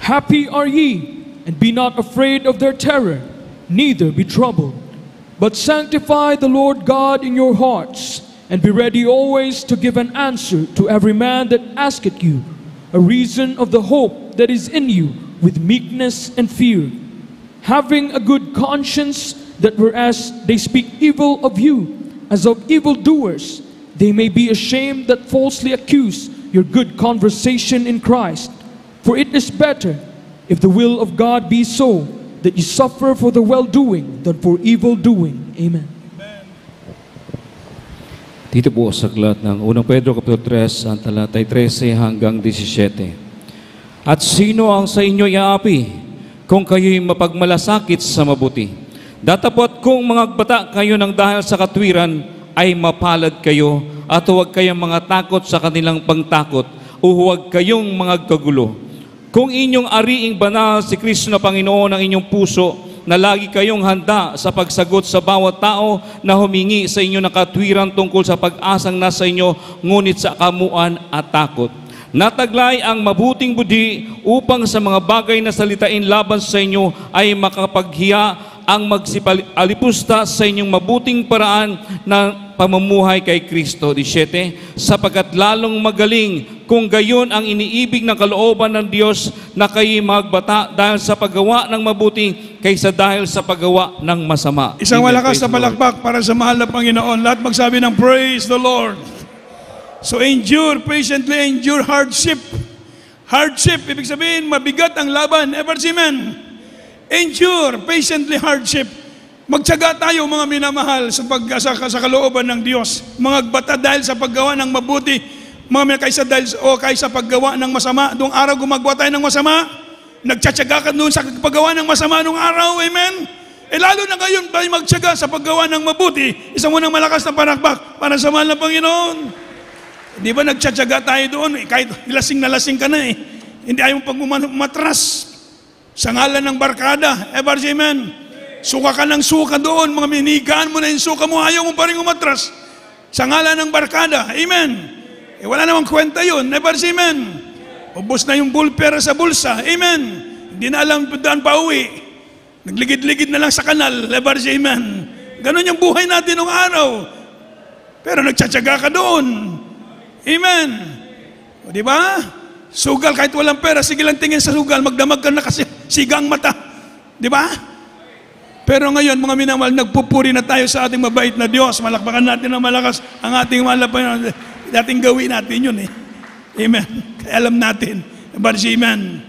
B: happy are ye, and be not afraid of their terror, neither be troubled. But sanctify the Lord God in your hearts, and be ready always to give an answer to every man that asketh you a reason of the hope that is in you, with meekness and fear, having a good conscience, that whereas they speak evil of you as of evildoers, they may be ashamed that falsely accuse your good conversation in Christ. For it is better, if the will of God be so, that you suffer for the well-doing than for evil-doing. Amen.
C: Dito po sa aklat ng 1 Pedro Kapitulo 3, ang talatay 13 hanggang 17. At sino ang sa inyo iaapi kung kayo'y mapagmalasakit sa mabuti? Datapot kung mangagbata kayo ng dahil sa katwiran, ay mapalad kayo, at huwag kayong mga takot sa kanilang pangtakot, o huwag kayong mga kagulo. Kung inyong ariing banal si Kristo na Panginoon ang inyong puso, na lagi kayong handa sa pagsagot sa bawat tao na humingi sa inyo ng katwiran tungkol sa pag-asang nasa inyo, ngunit sa kamuan at takot. Nataglay ang mabuting budi upang sa mga bagay na salitain laban sa inyo ay makapaghiya ang magsipalipusta sa inyong mabuting paraan na pamumuhay kay Kristo. 17, sapagkat lalong magaling kung gayon ang iniibig ng kalooban ng Diyos na kayo'y magbata dahil sa paggawa ng mabuti kaysa dahil sa paggawa ng masama.
A: Isang malakas na palakpak para sa mahal na Panginoon. Lahat magsabi ng praise the Lord. So endure, patiently endure hardship. Hardship, ibig sabihin, mabigat ang laban. Ever see men? Endure, patiently hardship. Magtiyaga tayo mga minamahal sa kalooban ng Diyos. Mga bata dahil sa paggawa ng mabuti. Mga kaysa paggawa ng masama. Doong araw gumagawa tayo ng masama. Nagtsatsaga ka noon sa paggawa ng masama noong araw. Amen? Lalo na ngayon tayo magtiyaga sa paggawa ng mabuti. Isang munang malakas na panakbak para sa mahal na Panginoon. Di ba nagtsatsaga tayo doon? Kahit lasing na lasing ka na Hindi ayaw pag umatras. Sa ngalan ng barkada. Ever say amen? Suka ka ng suka doon. Mga minigaan mo na yung suka mo. Ayaw mo pa rin umatras. Sa ngalan ng barkada. Amen? Wala namang kwenta yun. Never say amen. Ubos na yung pera sa bulsa. Amen? di na alam daan pa uwi. Nagligid-ligid na lang sa kanal, lebar si amen. Ganon yung buhay natin nung araw. Pero nagtsatsaga ka doon. Amen. O, di ba? Sugal kahit walang pera, sige lang tingin sa sugal, magdamag ka na kasi sigang mata. Di ba? Pero ngayon, mga minamahal, nagpupuri na tayo sa ating mabait na Diyos. Malakpakan natin ng malakas ang ating malapan. Dating gawin natin yun eh. Amen. Kaya alam natin. Amen.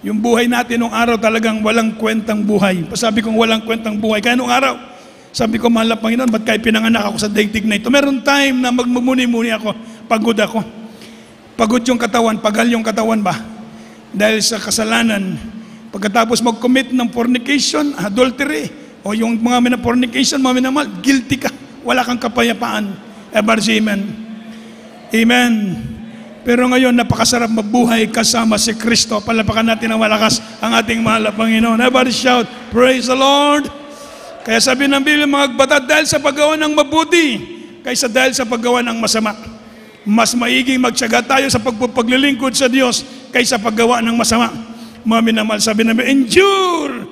A: Yung buhay natin nung araw talagang walang kwentang buhay. Pasabi kong walang kwentang buhay. Kaya nung araw, sabi ko, mahal na Panginoon, ba't kayo pinanganak ako sa daigdig na ito? Meron time na magmumuni-muni ako, pagod ako. Pagod yung katawan, pagal yung katawan ba? Dahil sa kasalanan. Pagkatapos mag-commit ng fornication, adultery, o yung mga mina-fornication, mga minamahal, guilty ka. Wala kang kapayapaan. Amen. Amen. Pero ngayon, napakasarap mabuhay kasama si Kristo. Palapakan natin ng malakas ang ating mahal na Panginoon. Everybody shout, praise the Lord. Kaya sabi ng Biblia, mga agbatad, dahil sa paggawa ng mabuti, kaysa dahil sa paggawa ng masama. Mas maiging magtiyaga tayo sa pagpaglilingkod sa Diyos kaysa paggawa ng masama. Mga minamahal, sabi namin, endure,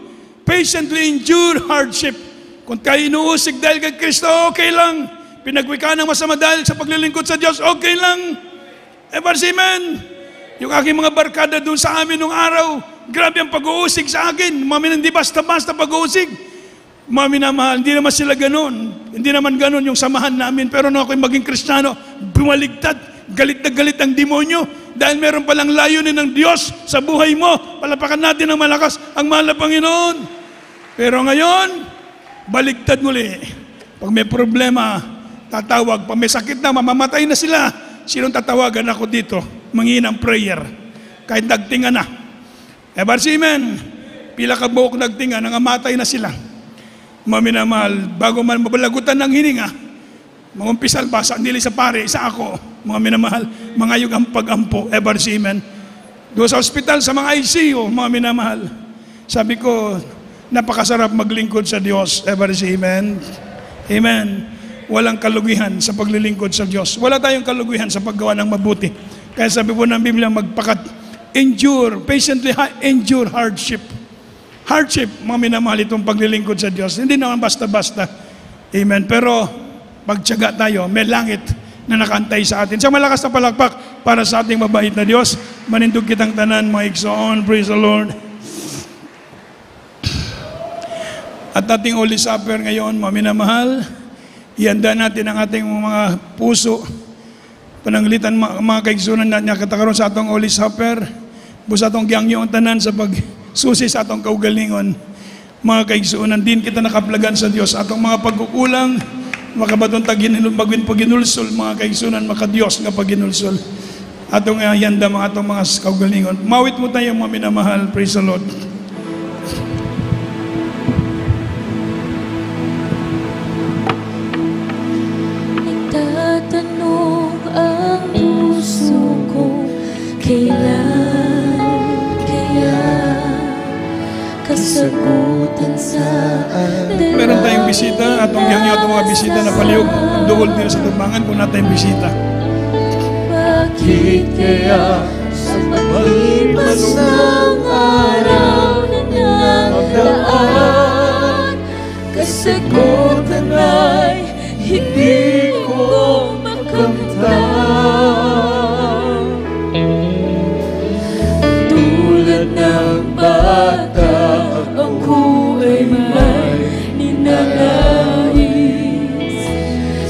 A: patiently endure hardship. Kung tayo inuusig dahil kay Kristo, okay lang. Pinagwikaan ng masama dahil sa paglilingkod sa Diyos, okay lang. Amen. Yung aking mga barkada doon sa amin nung araw, grabe ang pag-uusig sa akin. Mga hindi basta-basta pag-uusig. Mga minamahal, hindi naman sila ganun. Hindi naman ganun yung samahan namin. Pero nung ako'y maging Kristiyano, bumaligtad, galit na galit ang demonyo. Dahil meron palang layunin ng Diyos sa buhay mo. Palapakan natin ng malakas ang mahal na Panginoon. Pero ngayon, baligtad muli. Pag may problema, tatawag. Pag may sakit na, mamamatay na sila. Sinong tatawagan ako dito? Manghingi ng prayer. Kahit nagtinga na. Amen. Pila ka buhok nagtinga, nangamatay na sila. Mga minamahal, bago man mabalagutan ng hininga, mangumpisal ba sa nili sa pare, sa ako, mga minamahal, mangayog ang pag-ampo, amen. Doon sa ospital, sa mga ICU, mga minamahal, sabi ko, napakasarap maglingkod sa Diyos, amen. Amen. Walang kalugihan sa paglilingkod sa Diyos. Wala tayong kalugihan sa paggawa ng mabuti. Kaya sabi po ng Biblia, endure, patiently endure hardship. Hardship, mga minamahal itong paglilingkod sa Diyos. Hindi naman basta-basta. Amen. Pero, pagtiyaga tayo, may langit na nakantay sa atin. Sa malakas na palakpak para sa ating mabait na Diyos, manindog kitang tanan, mga igsoon. Praise the Lord. At ating Holy Supper ngayon, mga minamahal, ihanda natin ang ating mga puso. Pananglitan, mga kaigsunan na katakaroon sa atong Holy Supper. Busa atong giyang tanan sa pagsusi sa atong kaugalingon. Mga kaigsunan, din kita nakaplagan sa Diyos. Atong mga pagkukulang, makabatong paginulsol, mga kaigsunan, makadiyos nga paginulsol. Atong ihanda mga atong mga kaugalingon. Mawit mo tayo, mga minamahal. Praise the Lord.
D: Nagtatanong ang puso ko, kailan kaya kasagutan sa
A: Meron tayong bisita, atong giyang atong mga bisita na palihog ang duhol nila sa tumbangan kung natin bisita.
D: Bakit kaya sa paglipas ng araw na nagdaan, kasagutan ay hindi ko makamtan. Tulad ng bata, ako ay may ninanais.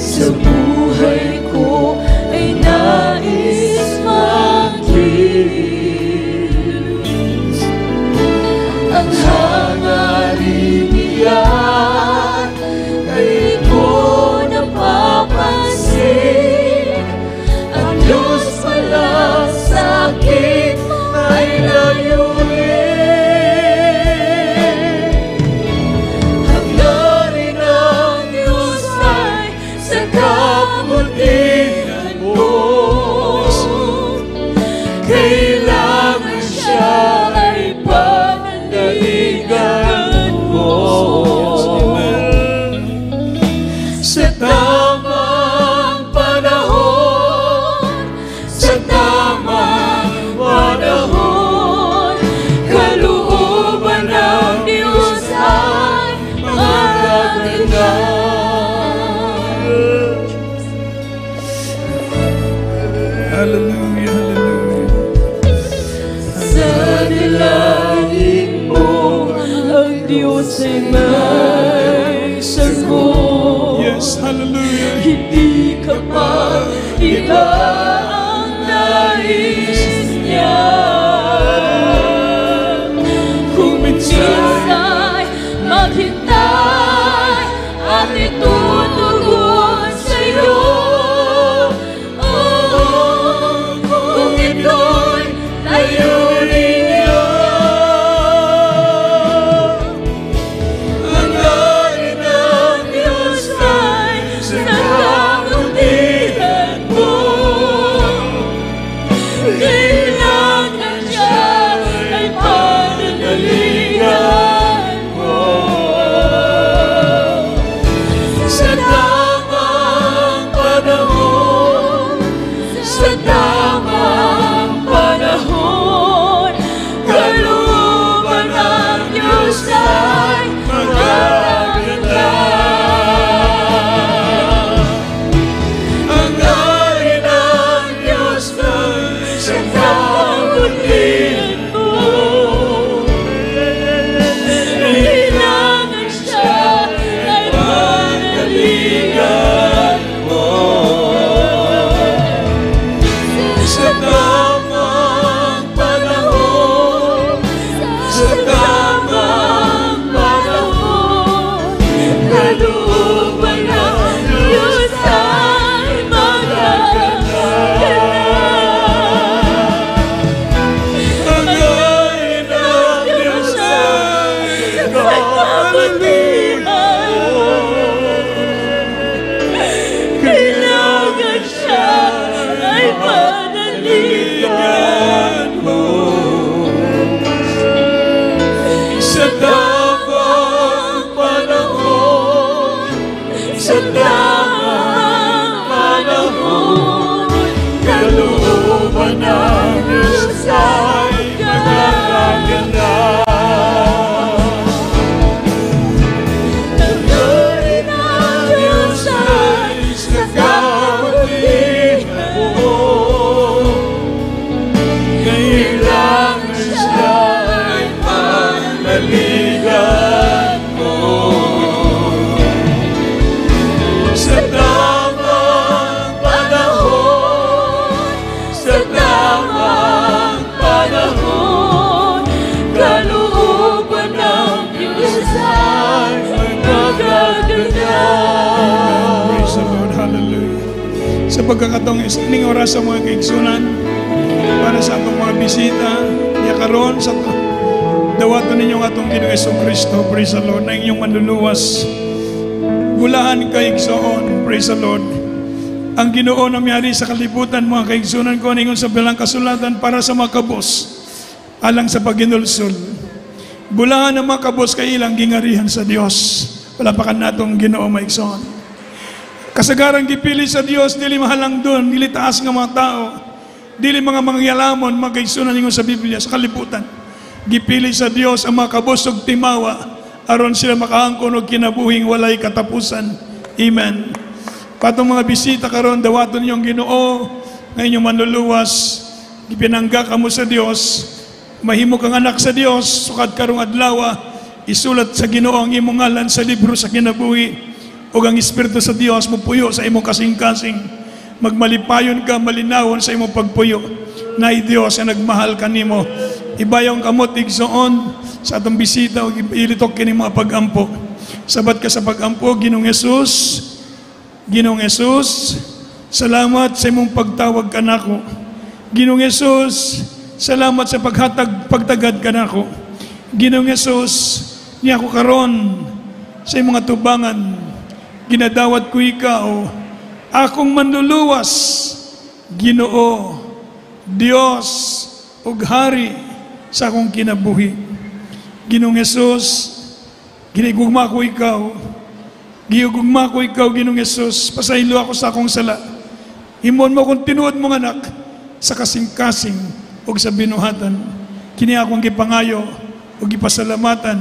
D: Sa buhay ko ay nais makinis. Ang hangarin niya ay ikaw.
A: Hallelujah, hallelujah.
D: Sa nilangin mo, ang Diyos ay may sagot.
A: Yes, hallelujah.
D: Hindi ka pa iba ang nais niya. Kung minsa'y maghintay at itutugon sa'yo, kung ito'y layunin niya. Ang galing ng Diyos ay sa kabutihan mo. Kailangan siya ay pananalingan mo. Sa tamang panahon, sa tamang panahon, kalooban ng Diyos ay magaganda. Ang galing ng Diyos ay sa kabutihan mo. Kailangan siya ay pananalingan mo. Sa tamang panahon, sa tamang panahon, kalooban ng Diyos ay magaganda. Ang galing ng Diyos ay sa kabutihan mo. Kailangan siya ay pananalingan mo. Sa tamang panahon, sa tamang panahon, kalooban ng Diyos ay magaganda. Ang galing ng Diyos ay sa kabutihan mo. Kailangan siya ay pananalingan mo. Sa tamang panahon, sa tamang panahon, kalooban ng Diyos ay magaganda.
A: Praise the Lord, hallelujah. Sa pagkakataong ining oras sa mga kaigsunan, para sa atong mga bisita, niya karon sa dawato ninyong atong Ginoong Jesucristo, praise the Lord, na inyong manluluwas. Gulahan kaigsoon, praise the Lord. Ang Ginoo na miyari sa kalibutan, mga kaigsunan ko, ningon sa bilang kasulatan para sa mga kabos, alang sa paginulsol. Gulahan ng mga kabos kay ilang gingarihan sa Dios. Palapakan natong Ginoo maigsoon. Kasagaran gipili sa Dios, dili mahalang doon, dili taas nga mga tao, dili mga mangyalamon, mga kaigsunan ningon sa Biblia, sa kalibutan. Gipili sa Dios ang mga kabos ug timawa, aron sila makaangkon og kinabuhing walay katapusan. Amen. Patong mga bisita karon, dawaton ninyong Ginoo nga inyong manluluwas, gipinangga kamo sa Dios, mahimo kang anak sa Dios, sukad karong adlaw, isulat sa Ginoo ang imong ngalan sa libro sa kinabuhi, ug ang Espiritu sa Dios mopuyo sa imong kasing-kasing. Magmalipayon ka, malinawon sa imong pagpuyo. Nay Dios na nagmahal kanimo. Ibayong kamot igsoon sa atong bisita ug ilitok kini mga pagampo. Sabat ka sa pagampo, Ginoong Hesus. Ginoong Hesus, salamat sa imong pagtawag kanako. Ginoong Hesus, salamat sa pagtagad kanako. Ginoong Hesus, niya ko karon sa imong tubangan. Ginadawat ko ikaw, akong manluluwas, Ginoo, Dios ug Hari sa akong kinabuhi. Ginoong Hesus, ginigugma ko ikaw, giyugugma ko ikaw, Ginoong Hesus, pasaylo ako sa akong sala. Himon mo kung tinuod mong anak sa kasing-kasing ug sa binuhatan. Kini akong gipangayo ug gipasalamatan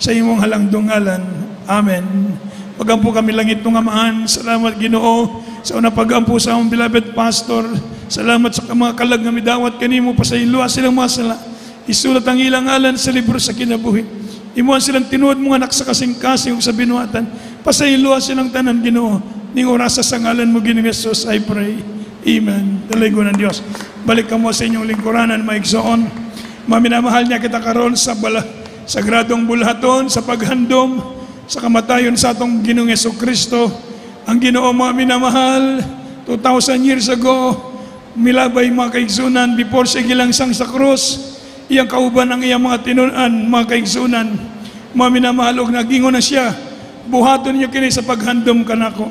A: sa imong halangdungalan. Amen. Pagampo kami langit ng Amahan. Salamat Ginoo sa una pagampo sa among beloved pastor, Salamat sa mga kalag nga midawat kanimo pa sa ilua silang mga sala. Isulat ang ilang ngalan sa libro sa kinabuhi. Imuhan silang tinuod mga anak sa kasing-kasing ug sa binuhatan. Pasayilua silang tanan Ginoo. Ning orasa sa ngalan mo Ginoong Hesus, I pray. Amen. Daligo ng Diyos. Balik ka mo sa inyong lingkuranan, maigsoon. Maminamahal niya kita karon sa sagradong bulhaton, sa paghandom, sa kamatayon sa atong Ginoong Hesukristo. Ang Ginoo mga minamahal, 2,000 years ago, milabay mga kaigsunan before siya gilangsang sa krus. Iyang kauban ang iyang mga tinunan, mga kaigsunan. Mga minamahal, og nagingon na siya, buhaton niyo kini sa paghandom kanako.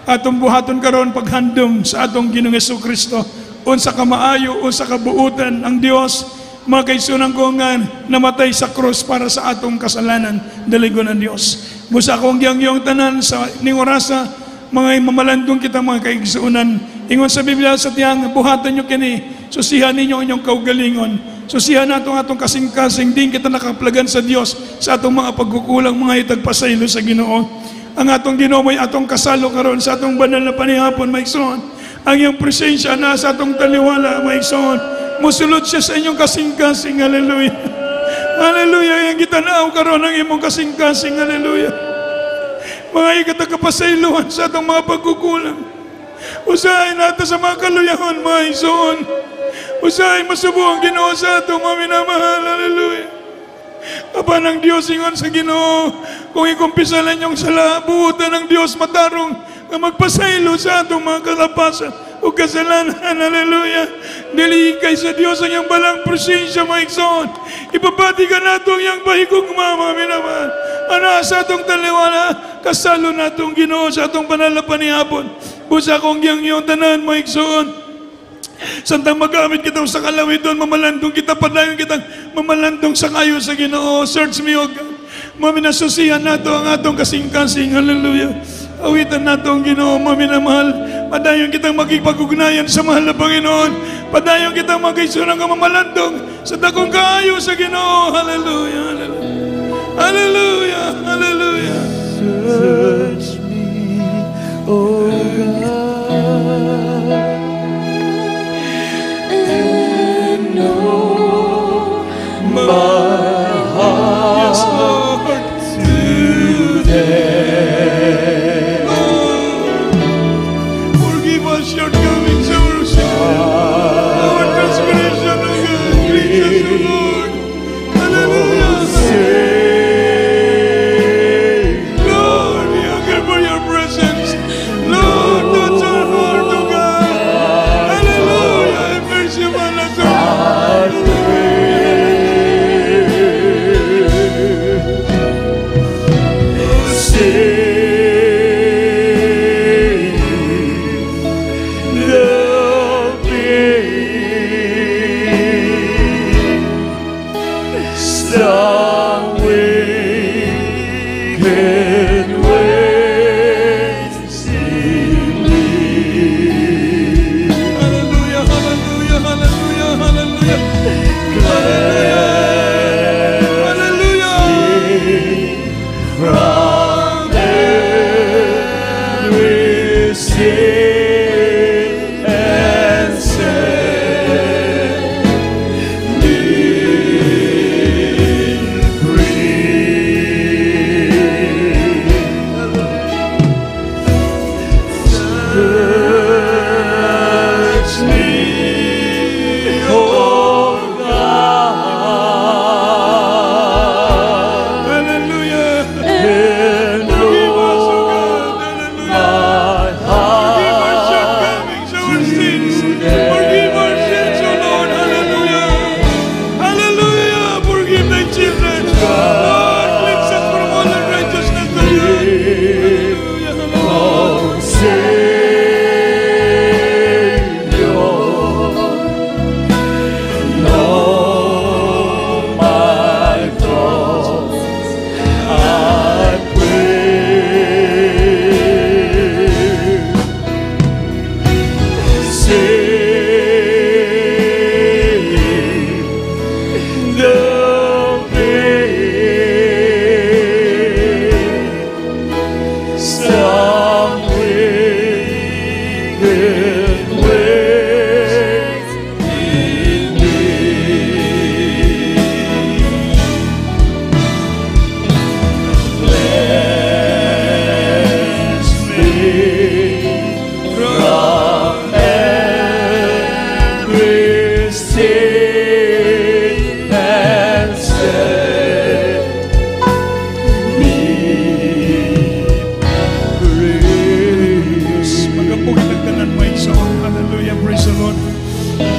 A: Atong buhaton karon paghandom sa atong Ginoong Hesukristo. Unsa ka maayo, unsa ka buutan ang Dios, mga kaigsunan ko nga namatay sa krus para sa atong kasalanan. Daligo ng Dios. Busa akong giyang tanan sa ning orasa, mga mamalandong kita mga kaigsunan. Ingon sa Biblia sa tiyang, buhaton niyo kini, susihan ninyo inyong kaugalingon. Susihan nato atong kasing-kasing, din kita nakaplagan sa Dios sa atong mga pagkukulang, mga itagpasaylo sa Ginoo. Ang atong Ginoo may atong kasalo karon sa atong banal na panihapon, maigsoon. Ang iyang presensya na sa atong taliwala, maigsoon. Musulod siya sa inyong kasing-kasing, hallelujah. Hallelujah, yung gitanaw karon ang imong kasing-kasing, hallelujah. Mga ikatagpasaylohan sa atong mga pagkukulang. Usahay nato sa mga kaluyahon, maigsoon. Usahay masubo ang Ginoo sa atong mga minamahal, hallelujah. Aba ng Diyos, ingon sa Ginoo, kung ikumpisalan niyong sala, buutan ng Diyos matarong na magpasaylo sa atong mga kalapasan o kasalanan, hallelujah. Dili kay sa Diyos ang iyang balang presensya, maigsoon. Ipapati ka nato ang iyang bahigong mama, minamahal. Ana sa atong taliwala, kasalo natong Ginoo sa atong banal na panihapon. Busa kong iyong tanan, maigsoon. Santang magamit kita sa kalawidon, mamalandong kita, padayon kitang mamalandong sa kayo sa Ginoo. Search me, O God. Maminasusihan nato ang atong kasing-kasing, hallelujah. Awitan nato ang Ginoo, maminamahal. Padayon kitang magkipag-ugnayan sa mahal na Panginoon. Padayon kitang magkaisunang mamalandong sa dakong kaayo sa Ginoo, hallelujah, hallelujah. Hallelujah, hallelujah.
D: Search me, O God. My heart, yes, Lord, today.
A: Lord, forgive us shortcomings, our sin, our transgression, O God. Please us, O Lord. Hallelujah. Lord,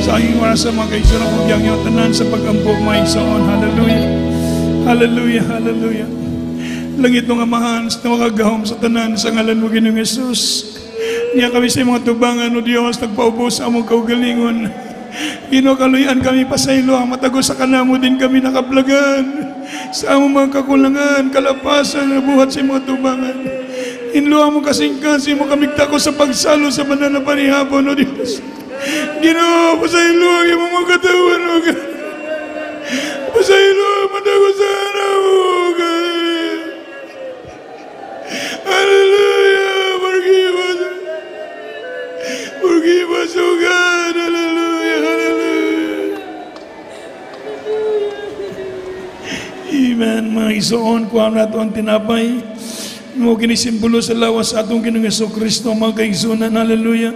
A: Sa aking oras sa mga kaigsoon kong biyang yung tanan sa pag-ampo mga igsoon. Hallelujah. Hallelujah, hallelujah. Langit ng amahan na makagahom sa tanan sa ngalan mo Ginoong Yesus. Niya kami sa mga tubangan o Diyos nagpaubos sa among kaugalingon. Ginokaloyan kami pasaylo ang matagos sa kanamo din kami nakablagan sa among mga kakulangan, kalapasan na buhat sa mga tubangan. Inluha mo kasing-kasi mo kamigta ko sa pagsalo sa banal na panihapon o Diyos. Ginoo, pasaylo ang imong mga katawan o God. Pasaylo ang matagos sa kanamo o God. Hallelujah, forgive us. Forgive us, O God. Hallelujah, hallelujah. Amen. Mga isoon, kuha na ito ang tinapay. Mo kinisimbolo sa lawas atong Ginoong Jesucristo, mga kaigsunan. Hallelujah.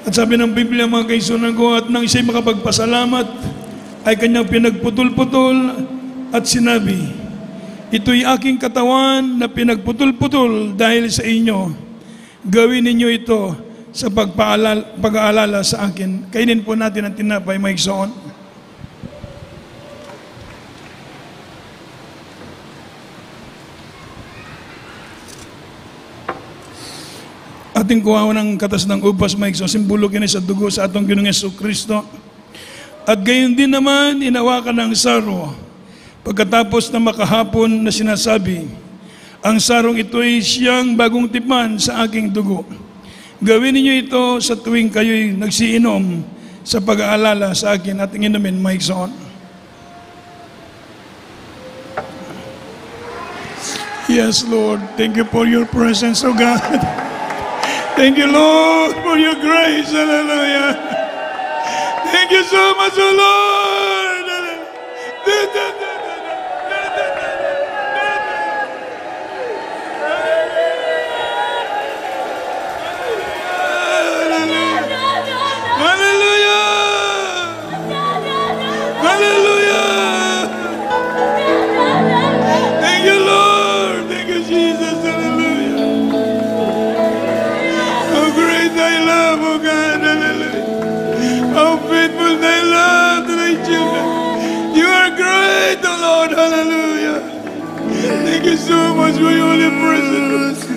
A: At sabi ng Biblia, mga kaigsunan ko, at nang siya'y makapagpasalamat, ay kanyang pinagputol-putol at sinabi, ito'y aking katawan na pinagputol-putol dahil sa inyo. Gawin ninyo ito sa pag-aalala sa akin. Kainin po natin ang tinapay, mga igsoon. Ating kuhawan ng katas ng upas, mga igsoon, simbolo kini sa dugo sa atong Ginoong Jesucristo. At gayon din naman, inawakan ng saro. Pagkatapos na makahapon na sinasabi, ang sarong ito'y siyang bagong tipan sa aking dugo. Gawin ninyo ito sa tuwing kayo'y nagsiinom sa pag-aalala sa akin at inumin, mga igsoon. Yes, Lord. Thank you for your presence, O God. Thank you, Lord, for your grace. Hallelujah. Thank you so much, O Lord. Hallelujah. Thank you so much for your holy presence.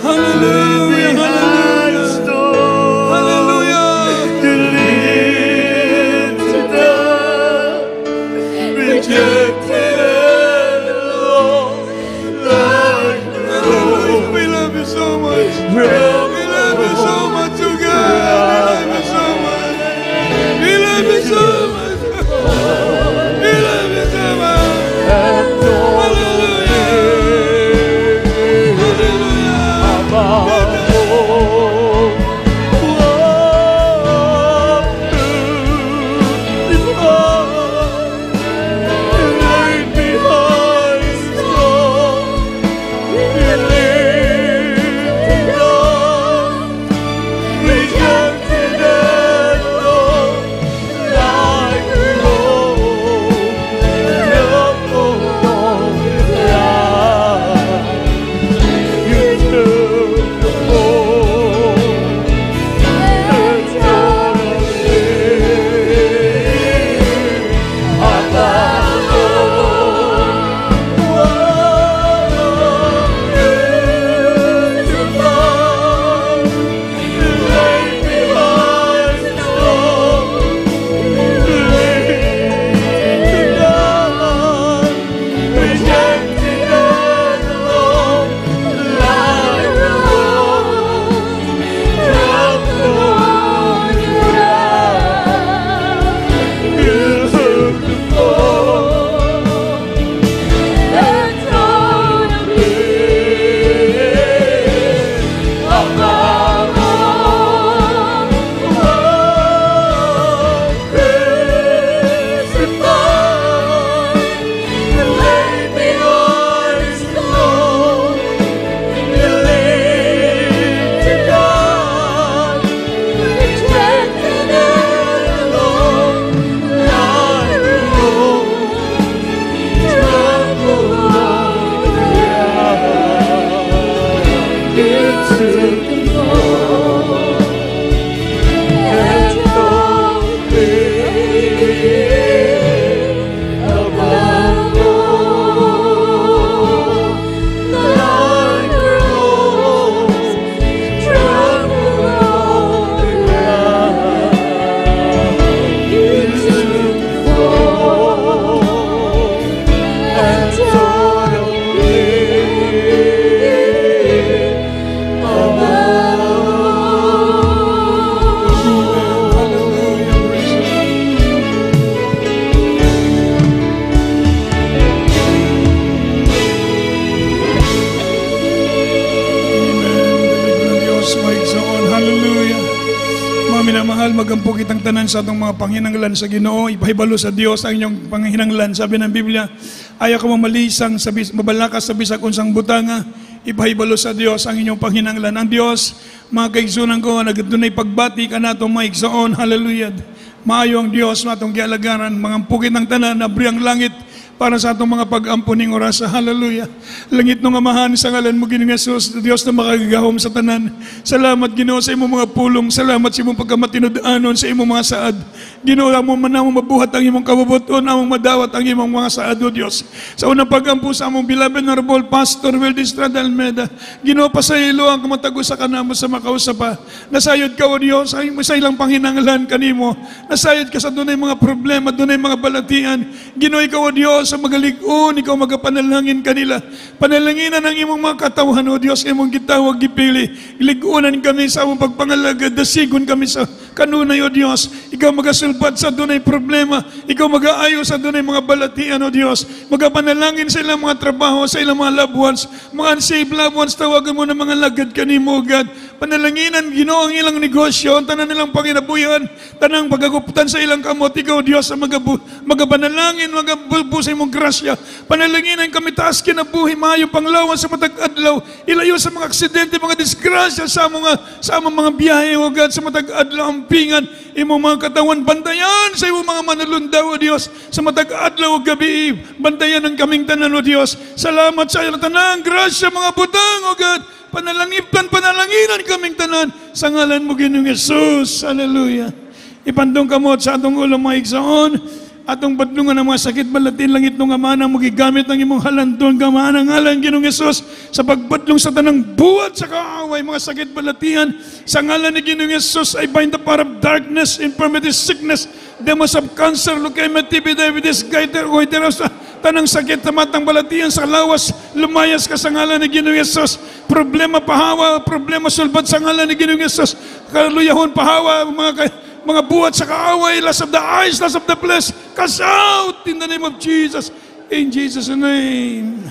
A: Hallelujah. Hallelujah. Hallelujah. Rejected, Lord. We love you so much. We love you so much, oh God. We love you so much. We love you so much. We love you so much. Hallelujah. minamahal, magampo kitang tanan sa atong mga panghinanglan sa Ginoo. Ipahibalo sa Dios ang inyong panghinanglan. Sabi ng Biblia, ayaw ka mamalisang, mabalakas sa bisag unsang butanga. Ipahibalo sa Dios ang inyong panghinanglan. Ang Dios, mga kaigsunan ko, nagdunay pagbati ka na itong mga igsoon. Hallelujah. Maayo ang Dios na itong gialagaran. Mga ng tanan, nabriang langit, para sa atong mga pag-ampuning oras. Hallelujah. Langit nung amahan sa ngalan mo, Ginoong Hesus, Diyos na makagagahom sa tanan. Salamat, Ginoo, sa imong mga pulong. Salamat sa imong pagkamatinud-anon sa imong mga saad. Ginoo, among manamong mabuhat ang imong kabubuton, among madawat ang imong mga saad, O Diyos. Sa unang pag-ampo sa among beloved honorable Pastor Weldy Estrada Almeida, Ginoo, pasaylo ang kamatago sa kanamo sa makausapa. Nasayod ka, O Diyos, sa ilang panghinanglan kanimo. Nasayod ka sa dunay mga problema, dunay mga balatian. Ginoo, ikaw, O Diyos, sa magalig-on, ikaw magapanalangin kanila. Panalanginan ang imong mga katawhan, O Diyos, imong gitawag, gipili. Lig-unan kami sa among pagpangalagad, dasigon kami sa kanunay, O Diyos. Ikaw magasulbad sa dunay problema. Ikaw mag-aayo sa dunay mga balatian, O Diyos. Magapanalangin sa ilang mga trabaho, sa ilang mga loved ones, mga unsaved loved ones, tawagan mo ng mga lagad kanimo, God. Panalanginan, Ginoo, ang ilang negosyo, ang tanan nilang panginabuyan, tanang pagaguputan sa ilang kamot, ikaw, Diyos, sa magapanalangin, magabusa imong grasya. Panalanginan kami taas kinabuhi, maayo panglawan sa matag adlaw, ilayo sa mga aksidente, mga disgrasya sa among mga biyahe, O God, sa matag adlaw, ampingan, imong mga katawan, bantayan sa imong mga manalundaw, O Diyos, sa matag adlaw o gabi, bantayan ang kaming tanan, O Diyos. Salamat sa iyo, tanang grasya, mga butang, O God. Panalanginan kaming tanan sa ngalan mo, Ginoong Hesus. Hallelujah. Ipandong kamot sa atong ulo, mga igsoon, atong badlungan ng mga sakit balatin, langit nung amana mo gigamit ng imong halandon, gamana ngalan, Ginoong Hesus, sa pagbadlong sa tanang buhat sa kaaway, mga sakit balatian, sa ngalan ni Ginoong Hesus, I bind the power of darkness, infirmity, sickness, demons of cancer, leukemia, TB, diabetes, goiter, tanang sakit, tamatang balatian sa lawas, lumayas ka sa ngalan ni Ginoong Hesus. Problema pahawa, problema sulbad sa ngalan ni Ginoong Hesus. Kaluyahon pahawa, mga buhat sa kaaway, lust of the eyes, lust of the flesh, cast out in the name of Jesus. In Jesus' name.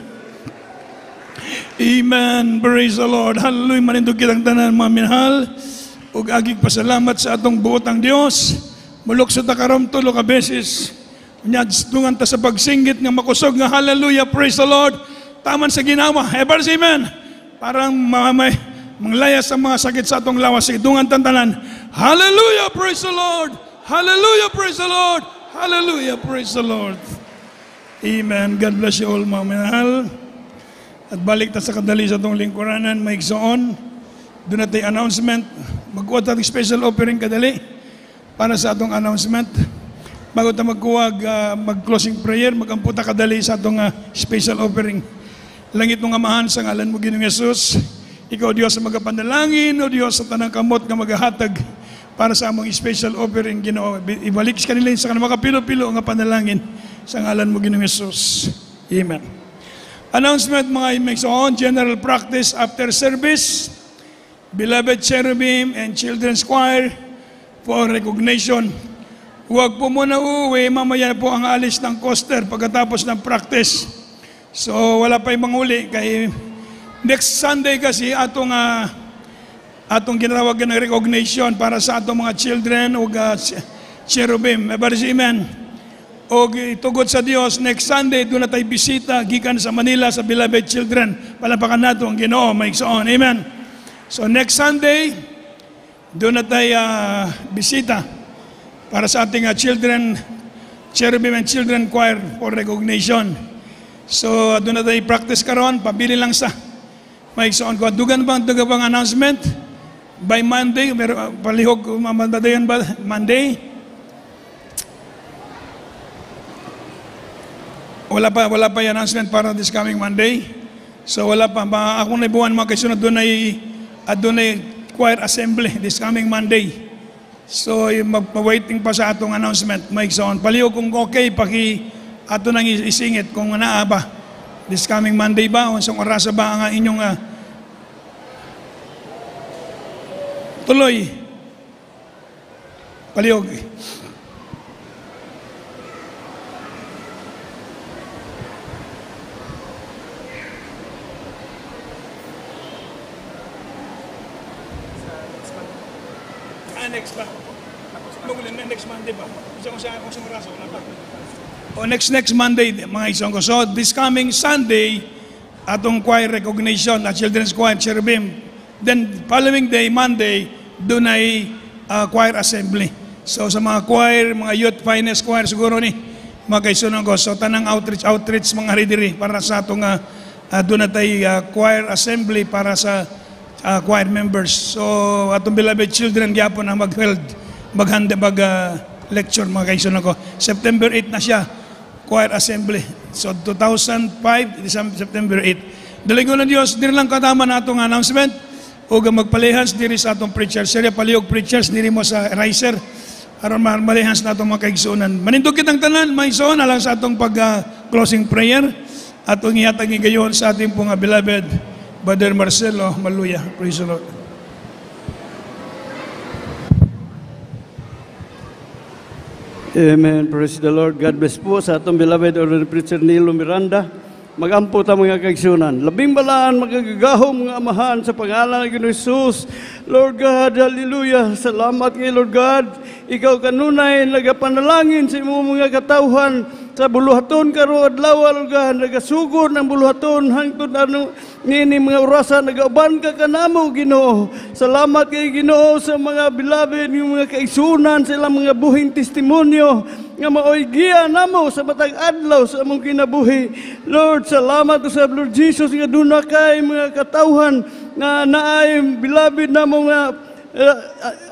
A: Amen. Praise the Lord. Hallelujah. Manindog kitang tanan, mga minahal. Ug agig pasalamat sa atong buotang Dios. Mulok sa takarom tulo ka beses. Nyadtungan ta sa pagsinggit nga makusog nga hallelujah, praise the Lord. Taman sa ginawa. Ever say amen. Parang manglaya sa mga sakit sa atong lawas. Idungan tantanan. Hallelujah, praise the Lord. Hallelujah, praise the Lord. Hallelujah, praise the Lord. Amen. God bless you all, mga minahal. At balik ta sa kadali sa itong lingkuranan, maigsoon. Doon natin announcement. Magkuha tayo special offering kadali para sa atong announcement. Bago tayo magkuwag, mag-closing prayer, mag-amputa kadali sa itong special offering. Langit ng amahan sa ngalan mo, Ginoong Hesus. Ikaw, Diyos, sa magapanalangin, o Diyos, sa tanang kamot nga maghahatag para sa among special offering, Ginoo. Ibalik sa kanila sa kanila makapilo-pilo nga panalangin sa ngalan mo, Ginoong Hesus. Amen. Announcement, mga imeksoon, general practice after service, beloved cherubim and children's choir for recognition. Huwag po muna uuwi, mamaya po ang alis ng coaster pagkatapos ng practice. So wala pa yung manguli. Kay next Sunday kasi atong ginawag ng recognition para sa atong mga children o cherubim. Everybody amen. O itugod sa Dios, next Sunday doon na tayo bisita gikan sa Manila sa beloved children. Palapakan nato ang Ginoo, maigsoon. Amen. So next Sunday doon na tayo bisita para sa ating cherubim and children choir for recognition. So, doon na tayo practice karon, pabili lang sa maigsoon ko. Dugan bang announcement? By Monday, palihog, mamadayan ba? Monday? Wala pa yung announcement para this coming Monday. So, wala pa. Akong naibuhan mga kaisunod, doon ay choir assembly this coming Monday. So, mag-waiting pa sa atong announcement, maigsoon. Paliw kung okay, ato nang isingit kung naa ba. This coming Monday ba? O isang oras ba ang inyong tuloy? Paliw. Next ba? Next Monday pa. Isang raso, wala pa. O next Monday, mga isang ko. So, this coming Sunday, atong choir recognition at Children's Choir, Cherubim. Then, following day, Monday, doon ay choir assembly. So, sa mga choir, mga youth finest choir, siguro ni, mga kaisunan ko. So, tanang outreach, mga ridiri, para sa atong, doon na tayo choir assembly para sa choir members. So, atong beloved children, gyapon ang lecture, mga kaisunan ko. September 8 na siya, choir assembly. So, 2005, September 8. Daligo ng Diyos, diri lang katama na itong announcement. Huwag magpalihans diri sa atong preachers. Sirya palihog preachers, diri mo sa riser. Aron malihans na itong mga kaigsunan. Manindog kitang tanan, may ison, alang sa atong pag-closing prayer. At ang ihatag ngayon sa ating pong beloved Brother Marcelo Maluya. Praise the Lord.
E: Amen. Praise the Lord. God bless po sa atong beloved Order Preacher Nilo Miranda. Magampo ta mga kaigsunan. Labing balaan magagagahong mga amahan sa pangalan ng Jesus. Lord God, hallelujah. Salamat kay Lord God. Ikaw kanunay nagapanalangin sa imong mga katawhan sa buluhaton karo adlaw, Lord God. Nagasugod ng buluhaton hangtod ano nini mga orasan nagauban ka kanamo, Ginoo. Salamat kay Ginoo sa mga beloved yung mga kaigsunan sa ilang mga buhing testimonyo nga maoy giya namo sa matag adlaw sa among kinabuhi. Lord, salamat sa Lord Jesus nga duna kay mga katawhan na naay beloved namo nga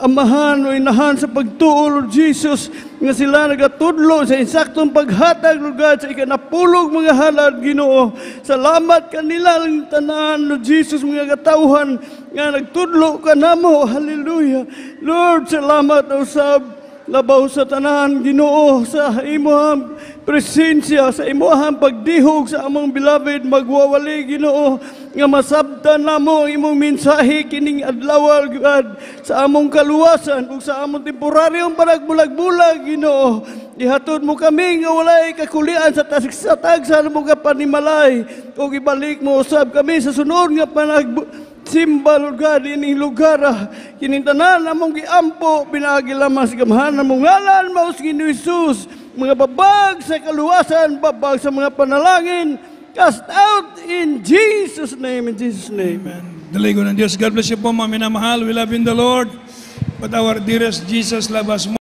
E: amahan o inahan sa pagtuo, Lord Jesus, nga sila nagatudlo sa insaktong paghatag, Lord God, sa ikanapulog mga halad, Ginoo. Salamat kanila lang tanan, Lord Jesus, mga katawhan nga nagtudlo ka namo. Hallelujah. Lord, salamat o sab labaw sa tanan, Ginoo, sa imong presensya, sa imong pagdihog sa among beloved magwawali, Ginoo, nga masabtan namo imong mensahe kining adlaw, God, sa among kaluwasan ug sa among temporaryong panagbulag-bulag, Ginoo. Ihatod mo kami nga walay kakulian sa tasig-satag sa among kapanimalay ug ibalik mo usab kami sa sunod nga simba, Lord God, ining lugar, kining tanan among giampo, pinagilaman sa gamahan among ngalan, maus Ginoo Jesus, mga babag sa kaluwasan, babag sa mga panalangin, cast out in Jesus' name, in Jesus' name.
A: Amen. Daligo ng Diyos. God bless you po, mga minamahal. We love in the Lord. But our dearest Jesus love us more.